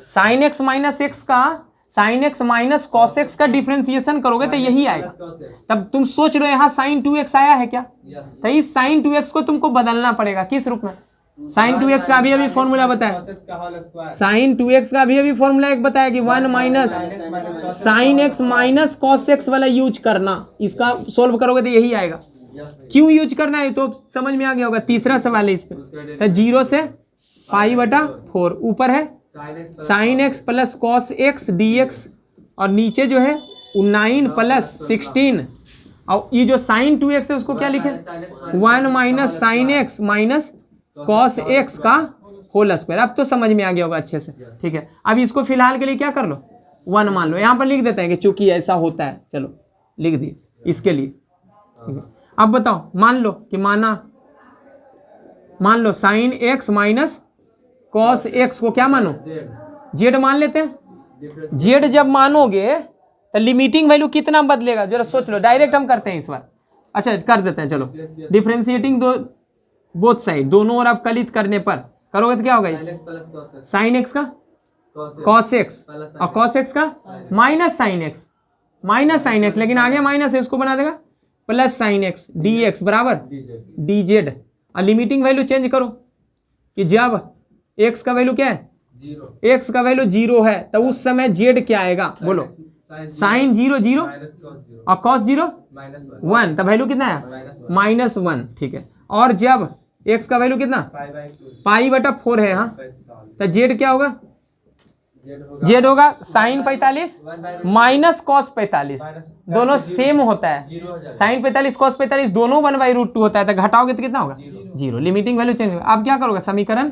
साइन एक्स माइनस एक्स का, sign x minus cos x का डिफरेंशिएशन करोगे तो यही आएगा। तब तुम सोच लो यहाँ साइन 2x आया है क्या? तो इस साइन 2x को तुमको बदलना पड़ेगा। किस रूप में? साइन 2x का अभी फॉर्मूला बताया, साइन 2x का अभी फॉर्मूला एक बताया कि 1 minus sign x minus cos x वाला यूज करना। इसका सोल्व करोगे तो यही आएगा। क्यों यूज करना है तो समझ में आ गया होगा। तीसरा सवाल है इस पे। तो 0 से पाई बटा 4, ऊपर है sine x plus cos x dx और नीचे जो है 9 + 16 और ये जो साइन 2x है उसको क्या लिखे? 1 minus sign x minus cos x का होल स्क्वायर। अब तो समझ में आ गया होगा अच्छे से, ठीक है। अब इसको फिलहाल के लिए क्या कर लो, 1 मान लो। यहाँ पर लिख देते हैं कि चूंकि ऐसा होता है, चलो लिख दिए इसके लिए, ठीक है। अब बताओ, मान लो कि मान लो sine x minus cos x को क्या मानो? जेड मान लेते हैं। जेड जब मानोगे तो लिमिटिंग वैल्यू कितना बदलेगा जरा सोच लो। डायरेक्ट हम करते हैं इस बार, अच्छा कर देते हैं। चलो डिफरेंशिएटिंग दो बोथ साइड, दोनों ओर आप कलित करने पर करोगे तो क्या होगा? साइन एक्स का कॉस एक्स और कॉस एक्स का minus sign x, minus sine x, लेकिन आगे माइनस है उसको बना देगा प्लस साइन एक्स dx बराबर dz। और लिमिटिंग वैल्यू चेंज करो कि जब x का वैल्यू क्या है? x का वैल्यू 0 है तो उस समय z क्या आएगा? बोलो। साइन 0 0 और कॉस 0 1, तो वैल्यू कितना है? -1, ठीक है। और जब x का वैल्यू कितना? पाई बटा 4 है, हाँ, तो z क्या होगा? z होगा साइन 45 माइनस कॉस 45, दोनों सेम होता है। साइन 45 कॉस 45 दोनों 1/√2 होता है, तो घटाओगे तो कितना होगा? 0। लिमिटिंग वैल्यू चेंज होगा। अब क्या करोगे? समीकरण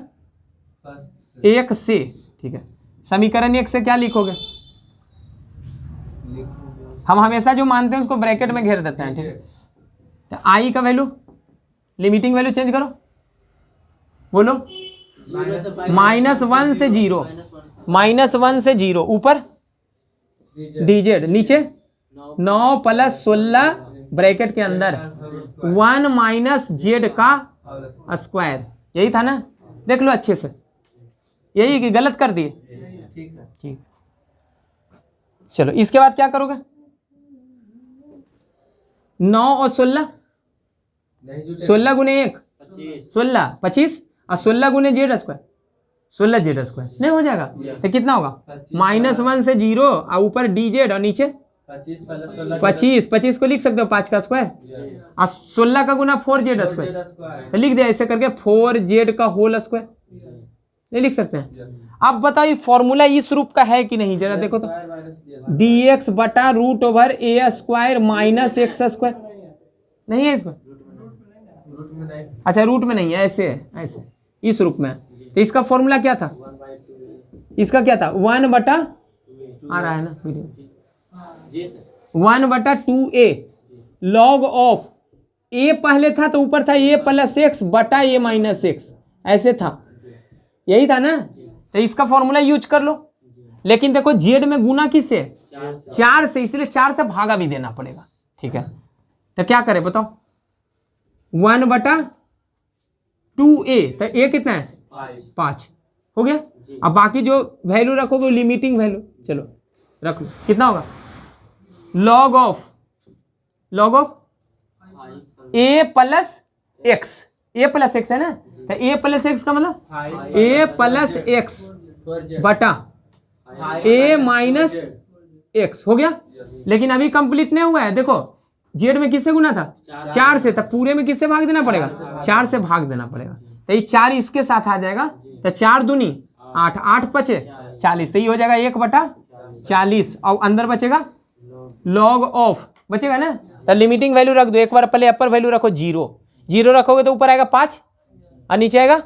1 से, ठीक है, समीकरण 1 से क्या लिखोगे? हम हमेशा जो मानते हैं उसको ब्रैकेट में घेर देते हैं, ठीक है। तो आई का वैल्यू, लिमिटिंग वैल्यू चेंज करो, बोलो। -1 से 0, -1 से 0, ऊपर dz, नीचे 9 + 16 ब्रैकेट के अंदर 1 माइनस z का स्क्वायर। यही था ना? देख लो अच्छे से, यही कि गलत कर दिए? ठीक। चलो इसके बाद क्या करोगे? 9 और 16, 16 गुने 1 16, 25 और 16 गुने z स्क्वायर 16 z स्क्वायर नहीं हो जाएगा? तो कितना होगा? -1 से 0 और ऊपर dz और नीचे 25 को लिख सकते हो 5 का स्क्वायर और 16 का गुना 4z स्क्वायर, तो लिख दिया ऐसे करके 4z का होल स्क्वायर। नहीं लिख सकते हैं? अब बताओ फॉर्मूला इस रूप का है कि नहीं, जरा देखो तो। dx बटा √a² माइनस x स्क्वायर नहीं है इसमें? अच्छा रूट में नहीं है, ऐसे है, ऐसे इस रूप में। तो इसका फॉर्मूला क्या था? इसका क्या था? 1/, आ रहा है ना video, 1/2a log of a पहले था तो ऊपर था a + x बटा a - x, ऐसे था, यही था ना? तो इसका फॉर्मूला यूज कर लो। लेकिन देखो z में गुना किससे? 4 से, इसलिए 4 से भागा भी देना पड़ेगा, ठीक है। तो क्या करें बताओ? 1/2a, तो a कितना है? 5 हो गया। अब बाकी जो वैल्यू रखोगे लिमिटिंग वैल्यू, चलो रख लो। कितना होगा? Log of A plus x, A plus x है ना, तो ए प्लस एक्स का मतलब ए प्लस एक्स बटा ए माइनस एक्स हो गया। लेकिन अभी कंप्लीट नहीं हुआ है, देखो जेड में किससे गुना था 4 से, तो पूरे में किससे भाग देना पड़ेगा 4 से भाग देना पड़ेगा, तो ये 4 इसके साथ आ जाएगा, तो 4 दूनी 8, 8 पचे 40, तो ये हो जाएगा 1/40 और अंदर बचेगा लॉग ऑफ बचेगा ना, तो लिमिटिंग वैल्यू रख दो, एक बार पहले अपर वैल्यू रखो 0 रखोगे तो ऊपर आएगा 5 और नीचे आएगा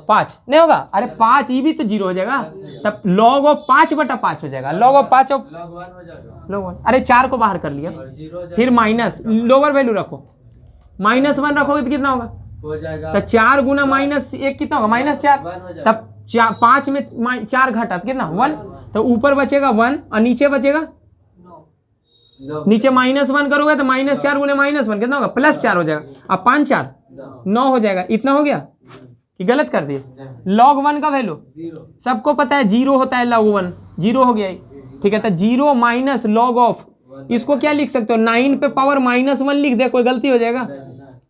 5 नहीं होगा, अरे 5 ये भी तो 0 हो जाएगा, तब log ऑफ 5/5 हो जाएगा, log ऑफ 5 ऑफ log 1, अरे 4 को बाहर कर लिया, फिर माइनस लोअर वैल्यू रखो, -1 रखोगे तो कितना होगा हो जाएगा, तो 4 गुना -1 कितना होगा -4, तब 5 में 4 घटा तो कितना 1, तो ऊपर बचेगा 1 और नीचे बचेगा नीचे -1 करोगे तो -4 गुने -1 कितना होगा +4 हो जाएगा, अब 5 4 9 हो जाएगा, इतना हो गया कि गलत कर दिए। log 1 का वैल्यू सबको पता है 0 होता है, log 1 0 हो गया, ठीक है, तो 0 माइनस log ऑफ, इसको क्या लिख सकते हो 9 पे पावर -1 लिख दे, कोई गलती हो जाएगा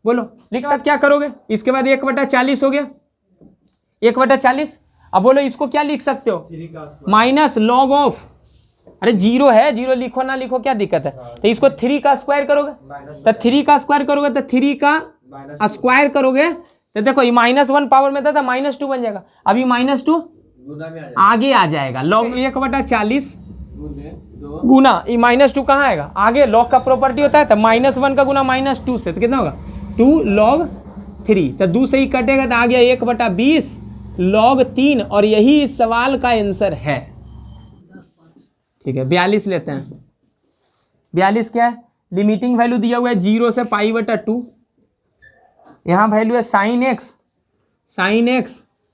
बोलो, लिख सकते क्या करोगे, इसके बाद 1/40 हो गया 1/40, अब बोलो इसको क्या लिख सकते हो माइनस log ऑफ, अरे 0 है 0 लिखो ना लिखो क्या दिक्कत है, तो इसको 3 का स्क्वायर करोगे, तो 3 का स्क्वायर करोगे तो 3 का स्क्वायर करोगे तो देखो ये -1 पावर में था तो -2 बन जाएगा, अभी -2 आगे आ जाएगा, log 1/40 गुना ये -2 कहाँ आएगा आगे, log का प्रॉपर्टी होता है, तो -1 का गुना -2 से तो कितना होगा 2 log 3, तो 2 से ही कटेगा तो आ गया 1/20 log 3, और यही इस सवाल का आंसर है। ठीक है 42 लेते हैं, 42 क्या है, लिमिटिंग वैल्यू दिया हुआ है 0 से π/2, यहाँ वैल्यू है sin x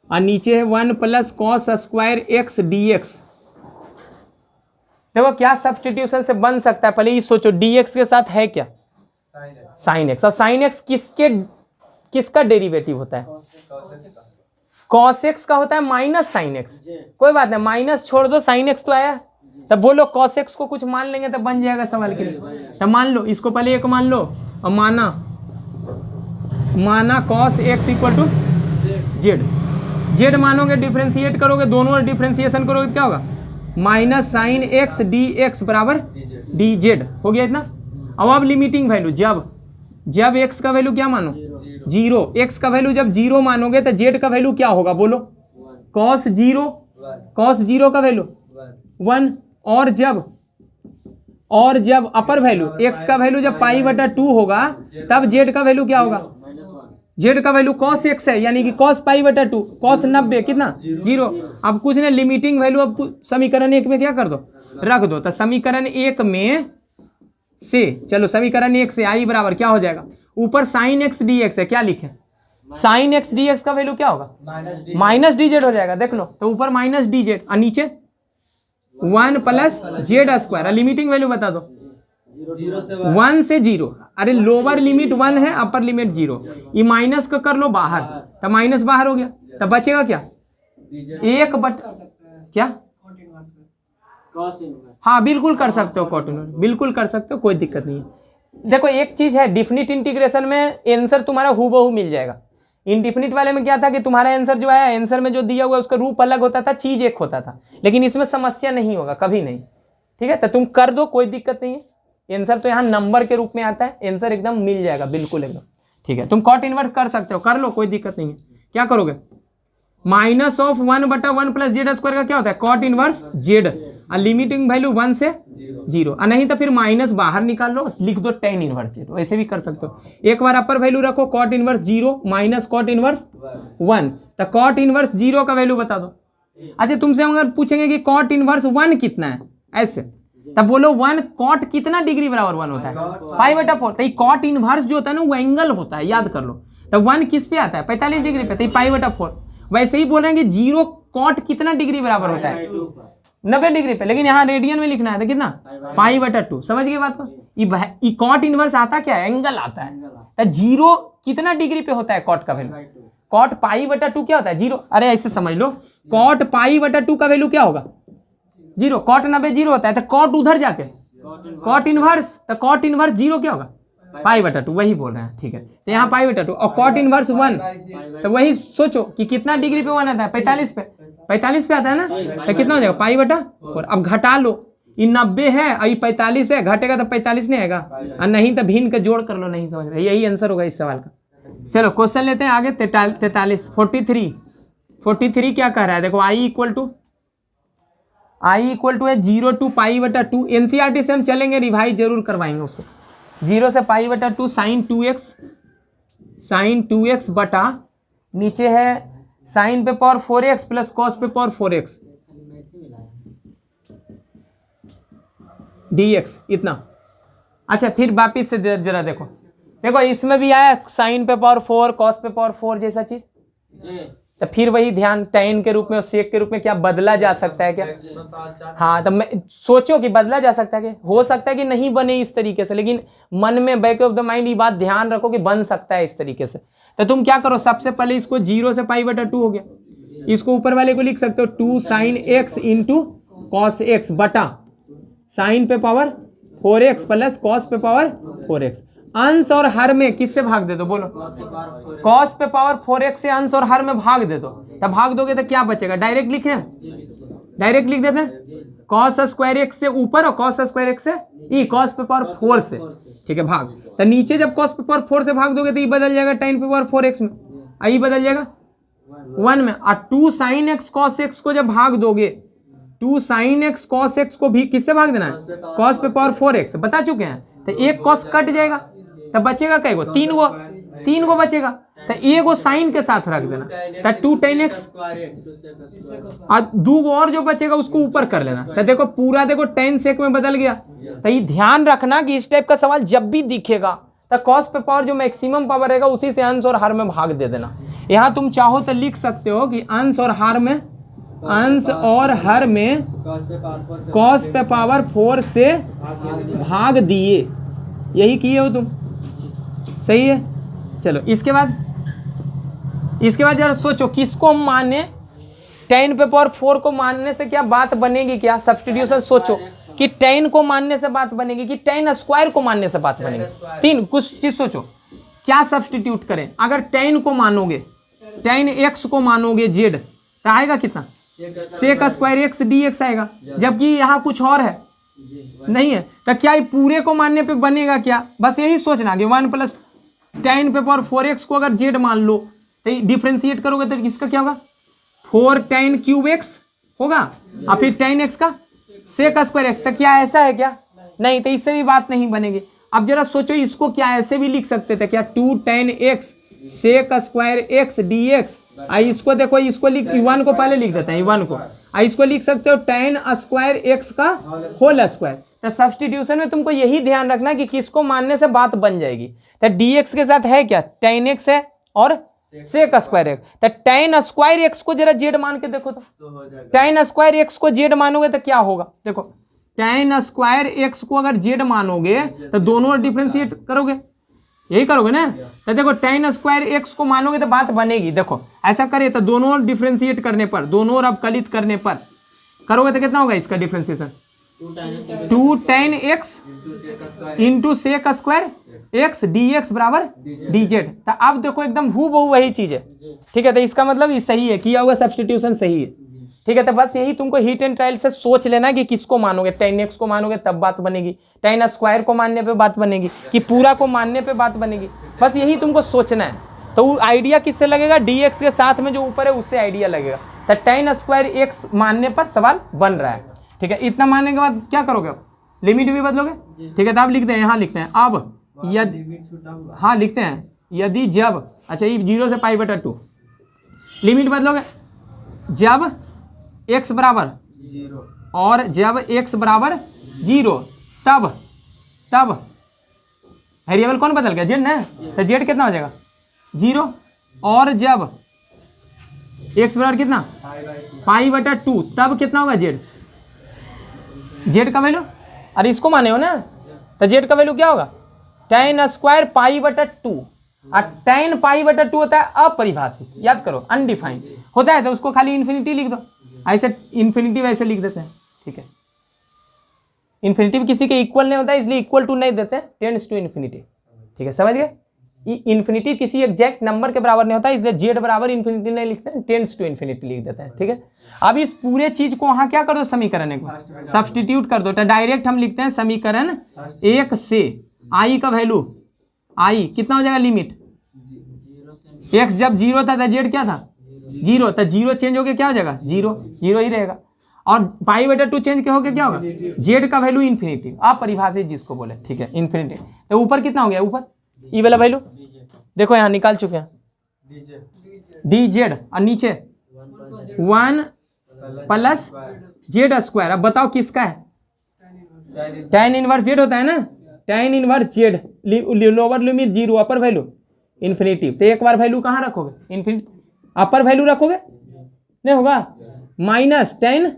और नीचे है 1 + cos स्क्वायर x dx। देखो क्या सब्स्टिट्यूशन से बन सकता है, पहले ये सोचो dx के साथ है क्या sin x, और sin x किसका डेरिवेटिव होता है cos x का होता है माइनस sin x, कोई बात नहीं माइनस छोड़ दो sin x तो आया, तब बोलो cos x को कुछ मान लेंगे तो बन जाएगा सवाल के लिए, तब मान लो इसको पहले एक मान लो और माना cos x = z मानोगे डिफ्रेंशिएट करोगे, दोनों डिफ्रेंशिएशन करोगे तो क्या होगा -sin x dx बराबर dz हो गया इतना। अब लिमिटिंग वैल्यू जब x का वैल्यू क्या मानो 0, x का वैल्यू जब 0 मानोगे तो z का वैल्यू क्या होगा बोलो cos 0 का वैल्यू 1, और जब अपर वैल्यू x का वैल्यू जब π/2 होगा तब z का वैल्यू क्या होगा, z का वैल्यू cos x है यानी कि cos π/2, cos 90 कितना 0। अब कुछ नहीं लिमिटिंग वैल्यू अब समीकरण 1 में क्या कर दो रख दो, तो समीकरण 1 में से चलो समीकरण 1 से i बराबर क्या हो जाएगा, ऊपर sin x dx है, क्या लिखे sin x dx का वैल्यू क्या होगा -dz हो जाएगा, देख लो तो ऊपर -dz और नीचे 1 + z², लिमिटिंग वैल्यू बता दो 1 से 0, अरे लोअर लिमिट 1 है अपर लिमिट 0, ये माइनस का कर लो बाहर, तो माइनस बाहर हो गया, तब बचेगा क्या क्या हाँ बिल्कुल कर सकते हो कॉट इनवर्स, बिल्कुल कर सकते हो, कोई दिक्कत नहीं है। देखो एक चीज है डिफिनिट इंटीग्रेशन में आंसर तुम्हारा हूबहू मिल जाएगा, इनडिफिनिट वाले में क्या था कि तुम्हारा आंसर जो आया आंसर में जो दिया हुआ उसका रूप अलग होता था, चीज एक होता था, लेकिन इसमें समस्या नहीं होगा कभी नहीं, ठीक है, तो तुम कर दो कोई दिक्कत नहीं है, आंसर तो यहाँ नंबर के रूप में आता है, आंसर एकदम मिल जाएगा बिल्कुल एकदम, ठीक है, तुम कॉट इनवर्स कर सकते हो, कर लो कोई दिक्कत नहीं है। क्या करोगे -1/1 + z² का क्या होता है कॉट इनवर्स z, और लिमिटिंग वैल्यू 1 से 0, नहीं तो फिर माइनस बाहर निकाल लो, लिख दो tan इनवर्स 0, ऐसे भी कर सकते हो। एक बार अपर वैल्यू रखो cot inverse 0 minus cot inverse 1, तो कॉट इनवर्स 0 का वैल्यू बता दो। अच्छा तुमसे अगर पूछेंगे कि कॉट इनवर्स 1 कितना है ऐसे, तब बोलो 1 कॉट कितना डिग्री बराबर 1 होता है π/4, तो ये कॉट इनवर्स जो होता है ना वो एंगल होता है, याद कर लो, तो 1 किस पे आता है 45 डिग्री पे, तो π/4। वैसे ही बोल रहे हैं कि 0 कॉट कितना डिग्री बराबर होता है 90 डिग्री पे, लेकिन यहाँ रेडियन में लिखना है तो कितना π/2, समझ गए बात को। ये कॉट इनवर्स आता क्या है एंगल आता है, तो 0 कितना डिग्री पे होता है कॉट का वैल्यू, कॉट π/2 क्या होता है 0, अरे ऐसे समझ लो कॉट π/2 का वैल्यू क्या होगा 0, कॉट 90 0 होता है, तो कॉट उधर जाके कॉट इनवर्स, तो कॉट इनवर्स 0 क्या होगा, पाई बटा 2, वही बोल रहे हैं, ठीक है। तो यहाँ पाई बटा 2 और कॉट इनवर्स 1, तो वही सोचो कि कितना डिग्री पे 1 आता है, 45 पे, 45 पे आता है ना, तो कितना हो जाएगा पाई बटा 4। अब घटा लो, ये 90 है और ये 45 है, घटेगा तो 45 नहीं आएगा, और नहीं तो भिन्न का जोड़ कर लो, नहीं समझ रहे, यही आंसर होगा इस सवाल का। चलो क्वेश्चन लेते हैं आगे, 43 43 क्या कह रहा है, देखो आई इक्वल टू है 0 to पाई बटा 2। एनसीईआरटी से हम चलेंगे, रिवाइज जरूर करवाएंगे उससे। 0 से पाई बटा 2 साइन 2x बटा नीचे है साइन पे पावर 4x प्लस कॉस पे पावर 4x dx इतना। अच्छा फिर वापिस से जरा देखो, इसमें भी आया साइन पे पावर 4 कॉस पे पावर 4 जैसा चीज, तो फिर वही ध्यान टैन के रूप में और सेक के रूप में क्या बदला जा सकता है क्या, हाँ, तो मैं सोचो कि बदला जा सकता है, कि हो सकता है कि नहीं बने इस तरीके से, लेकिन मन में बैक ऑफ द माइंड ये बात ध्यान रखो कि बन सकता है इस तरीके से। तो तुम क्या करो, सबसे पहले इसको 0 से पाई बटा 2 हो गया, इसको ऊपर वाले को लिख सकते हो 2 sine x into cos x बटा साइन पे पावर 4x प्लस कॉस पे पावर 4x। अंश और हर में किससे भाग दे दो, बोलो, कॉस पे पावर 4x से अंश और हर में भाग दे दो, तब भाग दोगे तो क्या बचेगा, डायरेक्ट लिखे, डायरेक्ट लिख देते हैं, कॉस स्क्वायर एक्स से ऊपर और कॉस स्क्वायर एक्स से ई कॉस पे पावर 4 से, ठीक है, भाग। तो नीचे जब कॉस पे पावर 4 से भाग दोगे तो ये बदल जाएगा tan पे पावर 4x में, आई बदल जाएगा 1 में, और 2 साइन एक्स कॉस एक्स को जब भाग दोगे, 2 साइन एक्स कॉस एक्स को भी किससे भाग देना है, कॉस पे पावर 4x, बता चुके हैं। तो एक कॉस कट जाएगा, तब बचेगा कई गो, 3 गो बचेगा, तो एक गो साइन के साथ रख देना, तो 2 tan x, और 2 गो और जो बचेगा उसको ऊपर कर लेना। तो देखो पूरा देखो tan sec में बदल गया। तो ये ध्यान रखना कि इस टाइप का सवाल जब भी दिखेगा तो कॉस पे पावर जो मैक्सिमम पावर रहेगा उसी से अंश और हर में भाग दे देना। यहाँ तुम चाहो तो लिख सकते हो कि अंश और हर में कॉस पे पावर 4 से भाग दिए, यही किए हो तुम, सही है। चलो इसके बाद जरा सोचो किसको माने, tan पे पावर 4 को मानने से क्या बात बनेगी, क्या सब्स्टिट्यूशन, सोचो कि tan को मानने से बात बनेगी कि tan स्क्वायर को मानने से बात बनेगी, 3 कुछ चीज सोचो क्या सब्स्टिट्यूट करें। अगर tan को मानोगे, tan x को मानोगे z, तो आएगा कितना, सेक स्क्वायर एक्स dx आएगा, जबकि यहाँ कुछ और है नहीं है, तो क्या ये पूरे को मानने पे बनेगा क्या, बस यही सोचना कि 1 प्लस tan पे पावर 4x को अगर z मान लो तो डिफ्रेंशिएट करोगे तो इसका क्या होगा, 4 tan क्यूब x होगा, और फिर tan x का सेक स्क्वायर x। तो क्या ऐसा है क्या, नहीं, तो इससे भी बात नहीं बनेगी। अब जरा सोचो इसको क्या ऐसे भी लिख सकते थे क्या, 2 tan x sec square x dx, इसको देखो, इसको लिख 1 को पहले लिख देते हैं 1 को, इसको लिख सकते हो tan स्क्वायर x का होल स्क्वायर। तो सब्स्टिट्यूशन में तुमको यही ध्यान रखना कि किसको मानने से बात बन जाएगी। तो dx के साथ है क्या, tan x है और सेक स्क्वायर x, तो tan स्क्वायर x को जरा z मान के देखो, तो tan स्क्वायर x को z मानोगे तो क्या होगा, देखो tan स्क्वायर x को अगर z मानोगे तो दोनों डिफ्रेंशिएट करोगे, यही करोगे ना। तो देखो tan स्क्वायर x को मानोगे तो बात बनेगी, देखो ऐसा करे तो दोनों डिफ्रेंशिएट करने पर, दोनों और अवकलित करने पर करोगे तो कितना होगा इसका differentiation, 2 tan x into sec square x dx बराबर dz। तो अब देखो एकदम हूबहू वही चीज है, ठीक है। तो इसका मतलब ये सही है, किया हुआ सब्स्टिट्यूशन सही है, ठीक है। तो बस यही तुमको हीट एंड ट्रायल से सोच लेना कि किसको मानोगे, tan x को मानोगे तब बात बनेगी, tan स्क्वायर को मानने पे बात बनेगी, कि पूरा को मानने पे बात बनेगी, बस यही तुमको सोचना है। तो आइडिया किससे लगेगा, dx के साथ में जो ऊपर है उससे आइडिया लगेगा। तो tan स्क्वायर x मानने पर सवाल बन रहा है, ठीक है। इतना मानने के बाद क्या करोगे, अब लिमिट भी बदलोगे, ठीक है। तो आप लिखते हैं, यहाँ लिखते हैं अब यदि, हाँ लिखते हैं यदि जब, अच्छा ये 0 से पाई बटा 2, लिमिट बदलोगे जब x बराबर 0 और जब x बराबर 0, तब वेरिएबल कौन बदल गया, z ना, तो z कितना हो जाएगा 0, और जब x बराबर कितना पाई बटा 2, तब कितना होगा z का वैल्यू, अरे इसको माने हो ना, तो z का वैल्यू क्या होगा, tan स्क्वायर पाई बटा 2, और tan पाई बटा 2 होता है अपरिभाषित, याद करो अनडिफाइंड होता है, तो उसको खाली इन्फिनिटी लिख दो, ऐसे इन्फिनिटी वैसे लिख देते हैं, ठीक है। इन्फिनिटी किसी के इक्वल नहीं होता है, इसलिए इक्वल टू नहीं देते, टेंड्स टू इन्फिनिटी। ठीक है, समझ गए? इन्फिनिटी किसी एग्जैक्ट नंबर के बराबर नहीं होता, इसलिए जेड बराबर इन्फिनिटी नहीं लिखते हैं, टेंड्स टू इन्फिनिटी लिख देते हैं। ठीक है, अब इस पूरे चीज को वहां क्या कर दो, समीकरण को सब्सटीट्यूट कर दो, तो डायरेक्ट हम लिखते हैं समीकरण 1 से आई का वैल्यू, आई कितना हो जाएगा, लिमिट एक्स जब 0 था तो जेड क्या था 0, तो 0 चेंज होके क्या हो जाएगा 0, 0 ही रहेगा, और π/2 चेंज के होके क्या होगा, जेड का वैल्यू इन्फिनिटी, अपरिभाषित जिसको बोले। ठीक है, इन्फिनिटी, तो ऊपर कितना हो गया, ऊपर ई वाला वैल्यू देखो यहाँ निकाल चुके हैं, डी जेड, और नीचे 1 प्लस जेड स्क्वायर। अब बताओ किसका है, tan इनवर्स जेड होता है ना, tan inverse Z, lower limit 0, अपर वैल्यू इन्फिनिटी, तो एक बार वैल्यू कहाँ रखोगे, इन्फिनिटी, अपर वैल्यू रखोगे नहीं होगा, माइनस tan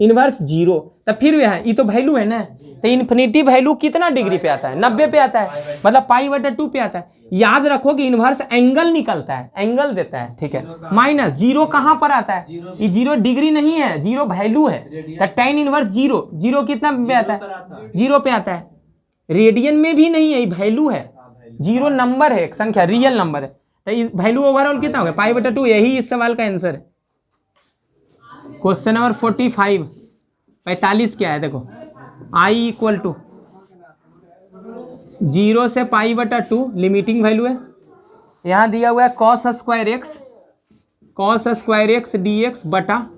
इनवर्स 0, तब फिर ये तो वैल्यू है ना, तो इन्फिनिटी वैल्यू कितना डिग्री पे आता है, 90 पे आता है, मतलब π/2 पे आता है। याद रखो कि इनवर्स एंगल निकलता है, एंगल देता है। ठीक है, माइनस 0 कहां पर आता है, ये 0 डिग्री नहीं है, 0 वैल्यू है, तो tan इनवर्स 0, 0 कितना पे आता है, 0 पे आता है, रेडियन में भी नहीं है, वैल्यू है, 0 नंबर है, एक संख्या, रियल नंबर है, तो वैल्यू ओवरऑल कितना होगा, π/2, यही इस सवाल का आंसर है। क्वेश्चन नंबर 45 क्या है, देखो आई इक्वल टू 0 से π/2 लिमिटिंग वैल्यू है, यहाँ दिया हुआ है cos स्क्वायर एक्स dx बटा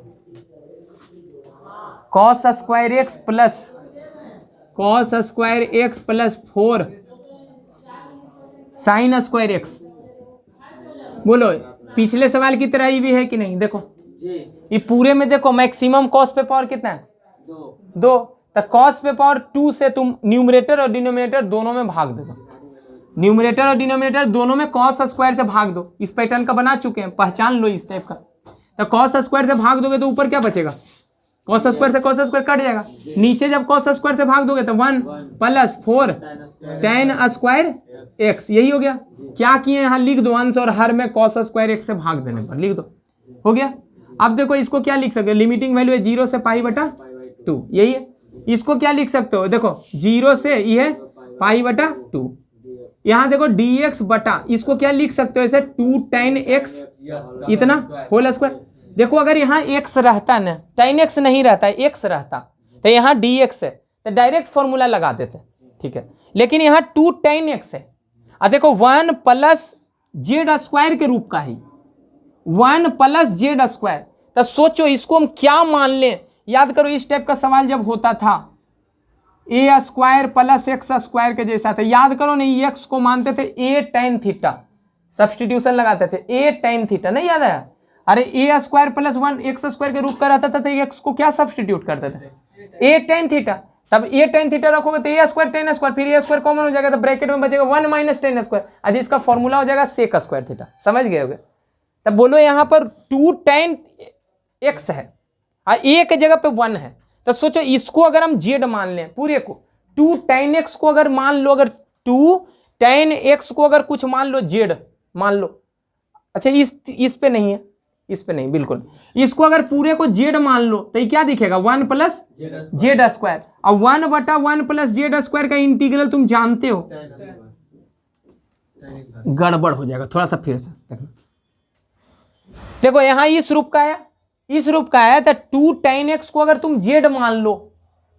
cos square x plus 4 sin square x. बोलो पिछले सवाल की तरह ही भी है कि नहीं, देखो ये पूरे में देखो मैक्सिमम cos पे पावर कितना है, 2, तो cos पे पावर 2 से तुम न्यूमरेटर और डिनोमिनेटर दोनों में भाग दो, न्यूमरेटर और डिनोमिनेटर दोनों में cos स्क्वायर से भाग दो, इस पैटर्न का बना चुके हैं, पहचान लो इस टाइप का। तो cos स्क्वायर से भाग दोगे तो ऊपर क्या बचेगा, cos स्क्वायर से cos स्क्वायर कट जाएगा, नीचे जब cos स्क्वायर से भाग दोगे तो 1 प्लस 4 tan स्क्वायर x, यही हो गया। क्या किए यहाँ लिख दो, अंश और हर में cos स्क्वायर x से भाग देने पर लिख दो, हो गया। अब देखो इसको क्या लिख सकते हो, लिमिटिंग वैल्यू है 0 से π/2, यही है। इसको क्या लिख सकते हो, देखो 0 से ये π/2, यहाँ देखो dx बटा, इसको क्या लिख सकते हो ऐसे 2 tan x इतना होल स्क्वायर। देखो अगर यहाँ x रहता ना, tan x नहीं रहता है, x रहता तो यहाँ dx है, तो डायरेक्ट फॉर्मूला लगा देते। ठीक है, लेकिन यहाँ 2 tan x है, और देखो 1 प्लस जेड स्क्वायर के रूप का ही, 1 प्लस जेड स्क्वायर, तो सोचो इसको हम क्या मान लें। याद करो इस टाइप का सवाल जब होता था ए स्क्वायर प्लस एक्स स्क्वायर के जैसा था, याद करो नहीं, एक्स को मानते थे ए tan थीटा, सब्सटीट्यूशन लगाते थे ए tan थीटा, नहीं याद है, अरे ए स्क्वायर प्लस 1 एक्स स्क्वायर के रूप का रहता था, तो एक्स को क्या सब्सटीट्यूट करते थे ए tan थीटा, तब ए tan थीटा रखोगे तो ए स्क्वायर tan स्क्वायर, फिर ए स्क्वायर कॉमन हो जाएगा, तो ब्रैकेट में बचेगा 1 माइनस tan स्क्वायर, आज इसका फॉर्मूला हो जाएगा सेक स्क्वायर थीटा। समझ गए होगे? तब बोलो यहाँ पर 2 tan x है और ए के जगह पे 1 है, तो सोचो इसको अगर हम जेड मान लें पूरे को, 2 tan x को अगर मान लो, अगर 2 tan x को अगर कुछ मान लो जेड मान लो, अच्छा इस पे नहीं है, इस पे नहीं, बिल्कुल इसको अगर पूरे को जेड मान लो तो ये क्या दिखेगा 1 प्लस जेड स्क्वायर, और 1/1 प्लस जेड स्क्वायर का इंटीग्रल तुम जानते हो, गड़बड़ हो जाएगा थोड़ा सा, फिर से देखो यहाँ इस रूप का है, इस रूप का है, तो 2 tan x को अगर तुम जेड मान लो,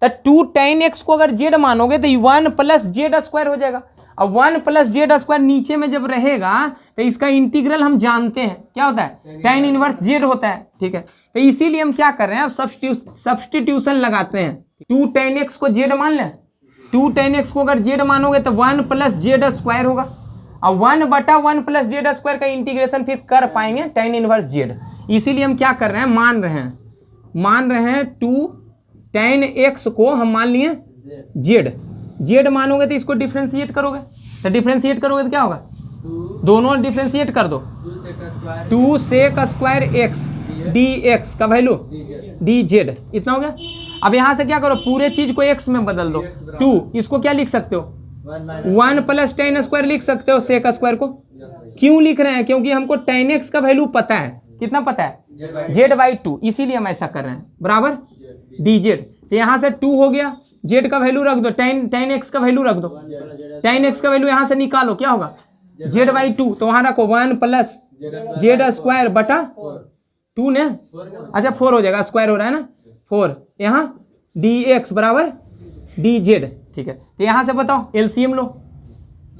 तो 2 tan x को अगर जेड मानोगे तो 1 प्लस जेड स्क्वायर हो जाएगा, और 1 प्लस जेड स्क्वायर नीचे में जब रहेगा तो इसका इंटीग्रल हम जानते हैं क्या होता है, tan इनवर्स जेड होता है। ठीक है, तो इसीलिए हम क्या कर रहे हैं, अब सब्सटीट्यूशन लगाते हैं, 2 tan x को जेड मान लें, 2 tan x को अगर जेड मानोगे तो 1 प्लस जेड स्क्वायर होगा, और 1/1 प्लस जेड स्क्वायर का इंटीग्रेशन फिर कर पाएंगे tan इनवर्स जेड। इसीलिए हम क्या कर रहे हैं, मान रहे हैं 2 tan x को हम मान लिए जेड मानोगे तो इसको डिफ्रेंशिएट करोगे, तो डिफ्रेंशिएट करोगे तो क्या होगा, दोनों डिफ्रेंशिएट कर दो, 2 sec स्क्वायर x dx का वैल्यू dz, इतना हो गया। अब यहाँ से क्या करो, पूरे चीज को x में बदल दो, 2 इसको क्या लिख सकते हो, 1 प्लस tan स्क्वायर लिख सकते हो, sec स्क्वायर को क्यों लिख रहे हैं, क्योंकि हमको tan x का वैल्यू पता है, कितना पता है, z/2, इसीलिए हम ऐसा कर रहे हैं, बराबर dz। तो यहाँ से 2 हो गया, जेड का वैल्यू रख दो, tan x का वैल्यू रख दो, tan x का वैल्यू यहाँ से निकालो, क्या होगा z/2, तो वहाँ रखो 1 प्लस जेड स्क्वायर बटा 2 ने, अच्छा 4 हो जाएगा, स्क्वायर हो रहा है ना 4, यहाँ dx बराबर dz, ठीक है। तो यहाँ से बताओ एलसीएम लो,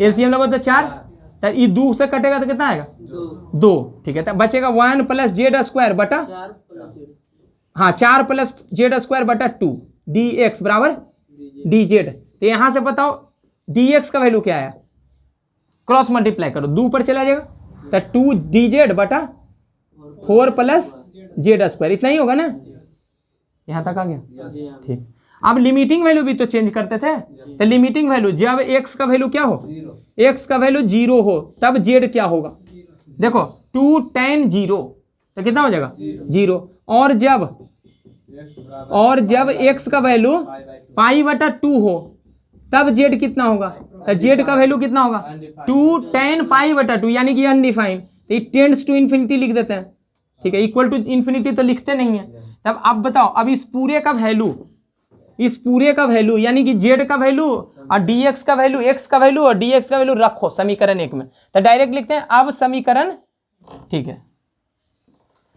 एलसीएम लोगे तो 4, तो ये 2 से कटेगा तो कितना आएगा 2, ठीक है। तो बचेगा 1 प्लस जेड स्क्वायर बटा, हाँ 4 प्लस जेड स्क्वायर बटा 2 dx बराबर dz। तो यहाँ से बताओ dx का वैल्यू क्या आया, क्रॉस मल्टीप्लाई करो, 2 पर चला जाएगा, तो 2 dz बटा 4 प्लस जेड स्क्वायर, इतना ही होगा ना, यहाँ तक आ गया, ठीक। अब लिमिटिंग वैल्यू भी तो चेंज करते थे, तो लिमिटिंग वैल्यू जब x का वैल्यू क्या हो, x का वैल्यू 0 हो तब z क्या होगा, देखो 2 tan 0 तो कितना हो जाएगा 0, और जब x का वैल्यू π/2 हो तब z कितना होगा, तो z का वैल्यू कितना होगा 2 tan π/2, यानी कि अनडिफाइंड, तो it टेंड्स टू इन्फिनिटी लिख देते हैं, ठीक है, इक्वल टू इन्फिनिटी तो लिखते नहीं है। तब अब बताओ, अब इस पूरे का वैल्यू यानी कि z का वैल्यू और dx का वैल्यू, x का वैल्यू और dx का वैल्यू रखो समीकरण 1 में, तो डायरेक्ट लिखते हैं अब समीकरण, ठीक है।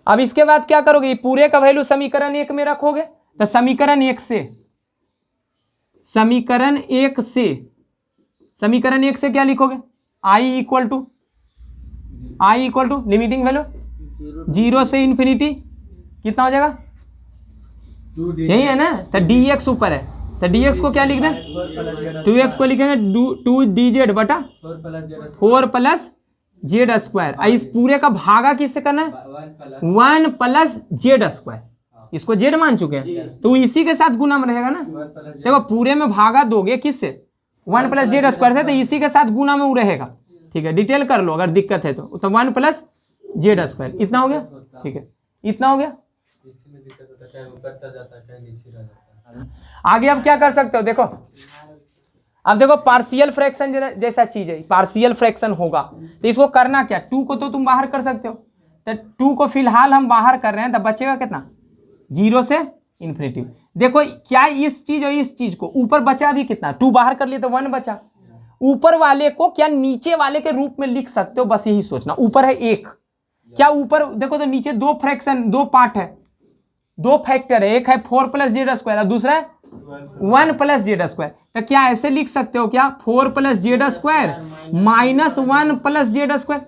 अब इसके बाद क्या करोगे, पूरे का वैल्यू समीकरण 1 में रखोगे, तो समीकरण 1 से क्या लिखोगे, i equal to limiting value 0 से इन्फिनिटी कितना हो जाएगा, यही है ना, तो dx ऊपर है, तो dx को क्या लिख दें, 2x को लिखेंगे 2 dz बटा 4 प्लस जेड स्क्वायर, इस पूरे का भागा किससे करना है 1 प्लस जेड स्क्वायर, इसको जेड मान चुके हैं तो इसी के साथ गुना में रहेगा ना, देखो पूरे में भागा दोगे किससे 1 प्लस जेड स्क्वायर से, तो इसी के साथ गुना में वो रहेगा, ठीक है, डिटेल कर लो अगर दिक्कत है तो 1 प्लस जेड स्क्वायर, इतना हो गया, ठीक है, इतना हो गया। आगे अब क्या कर सकते हो, देखो अब देखो पार्शियल फ्रैक्शन जैसा चीज है, पार्शियल फ्रैक्शन होगा तो इसको करना क्या, 2 को तो तुम बाहर कर सकते हो, तो 2 को फिलहाल हम बाहर कर रहे हैं, तो बचेगा कितना 0 से इन्फिनिटी। देखो क्या इस चीज और इस चीज को ऊपर बचा भी कितना, 2 बाहर कर लिए तो 1 बचा, ऊपर वाले को क्या नीचे वाले के रूप में लिख सकते हो, बस यही सोचना, ऊपर है 1, क्या ऊपर देखो तो नीचे 2 फ्रैक्शन 2 पार्ट है, 2 फैक्टर है, एक है 4 प्लस जेड स्क्वायर और दूसरा है 1 प्लस जेड स्क्वायर, तो क्या ऐसे लिख सकते हो क्या 4 plus Z square minus 1 plus Z square,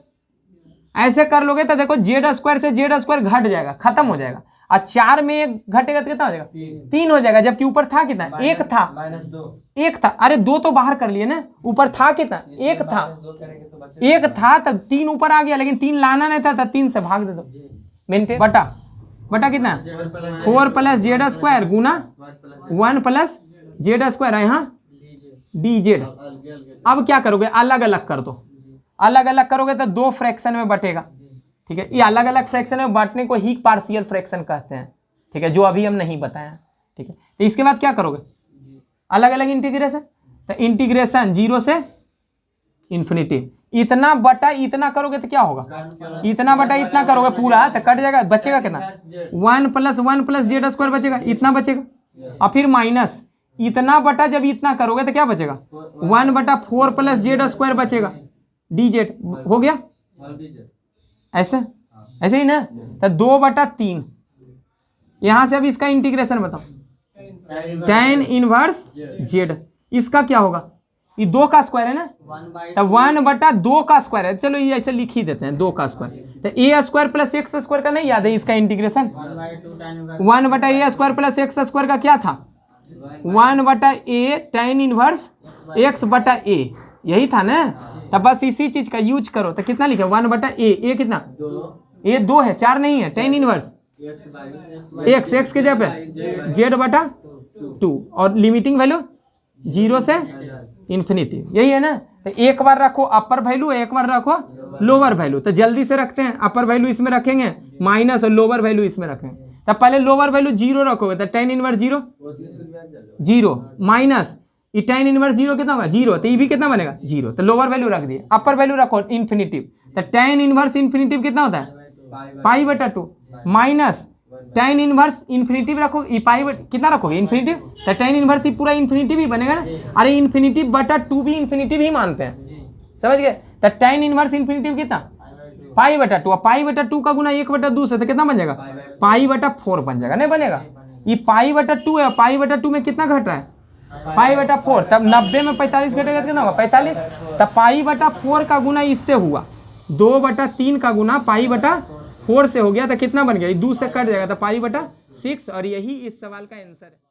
ऐसे कर लोगे तो देखो जेड स्क्वायर से जेड स्क्वायर घट जाएगा, खत्म हो जाएगा, और 4 में 1 घटेगा तो कितना हो जाएगा 3 हो जाएगा, जबकि ऊपर था कितना 1 था, 1 था, अरे 2 तो बाहर कर लिए ना, ऊपर था कितना 1 था तब 3 ऊपर आ गया, लेकिन 3 लाना नहीं था, तब 3 से भाग दे दो, मेंटेन बटा कितना 4 प्लस जेड स्क्वायर गुना 1 प्लस जेड स्क्वायर है, यहाँ dz। अब क्या करोगे, अलग अलग कर दो, अलग अलग करोगे तो 2 फ्रैक्शन में बटेगा, ठीक है, ये अलग अलग फ्रैक्शन में बांटने को ही पार्शियल फ्रैक्शन कहते हैं, ठीक है, जो अभी हम नहीं बताए, ठीक है। तो इसके बाद क्या करोगे, अलग अलग इंटीग्रेशन, तो इंटीग्रेशन 0 से इन्फिनिटी, इतना बटा इतना करोगे तो क्या होगा, इतना बटा इतना करोगे पूरा तो कट जाएगा, बचेगा कितना 1 प्लस जेड स्क्वायर बचेगा, इतना बचेगा, और फिर माइनस इतना बटा जब इतना करोगे तो क्या बचेगा 1 बटा 4 प्लस जेड स्क्वायर बचेगा, dz हो गया, ऐसे ही ना, तो 2 बटा 3, यहां से अब इसका इंटीग्रेशन बताओ, tan इनवर्स जेड, इसका क्या होगा, ये 2 का स्क्वायर है ना, तो 1 बटा 2 का स्क्वायर है, चलो ये ऐसे लिख ही देते हैं 2 का स्क्वायर, तो A square plus x square का नहीं याद है इसका इंटीग्रेशन, 1 बटा ए स्क्वायर प्लस एक्स स्क्वायर का क्या था 1 बटा ए tan इनवर्स एक्स बटा ए, यही था ना, तब बस इसी चीज का यूज करो, तो कितना लिखे 1 बटा ए कितना ए 2 है 4 नहीं है, tan इनवर्स एक्स के जगह जेड बटा 2, और लिमिटिंग वैल्यू 0 से इन्फिनिटी, यही है ना। तो एक बार रखो अपर वैल्यू, एक बार रखो लोअर वैल्यू, तो जल्दी से रखते हैं, अपर वैल्यू इसमें रखेंगे माइनस और लोअर वैल्यू इसमें रखेंगे, तब पहले लोअर वैल्यू 0 रखोगे तो tan इनवर्स 0 माइनस ये tan इनवर्स 0 कितना होगा 0, तो ये भी कितना बनेगा 0, तो लोअर वैल्यू रख दिए, अपर वैल्यू रखो इन्फिनिटिव, तो tan इनवर्स इन्फिनिटिव कितना होता है π/2 माइनस tan इनवर्स इन्फिनिटिव रखोगे, ई पाई कितना रखोगे इन्फिनिटिव, तो tan इनवर्स ही पूरा इन्फिनिटिव ही बनेगा ना। अरे इन्फिनिटिव बटा 2 भी इन्फिनिटिव ही मानते हैं, समझ गए। तो tan इनवर्स इन्फिनिटिव कितना पाई बटा 2, पाई बटा 2 का गुना 1/2 से तो कितना बन जाएगा पाई बटा 4 बन जाएगा, नहीं बनेगा। ये पाई बटा 2 है, पाई बटा 2 में कितना घट रहा है पाई बटा 4, तब 90 में 45 घटेगा कितना होगा 45, तब पाई बटा 4 का गुना इससे हुआ, 2/3 का गुना पाई बटा 4 से हो गया, तो कितना बन गया 2 से कट जाएगा, तो पाई बटा 6। और यही इस सवाल का आंसर है।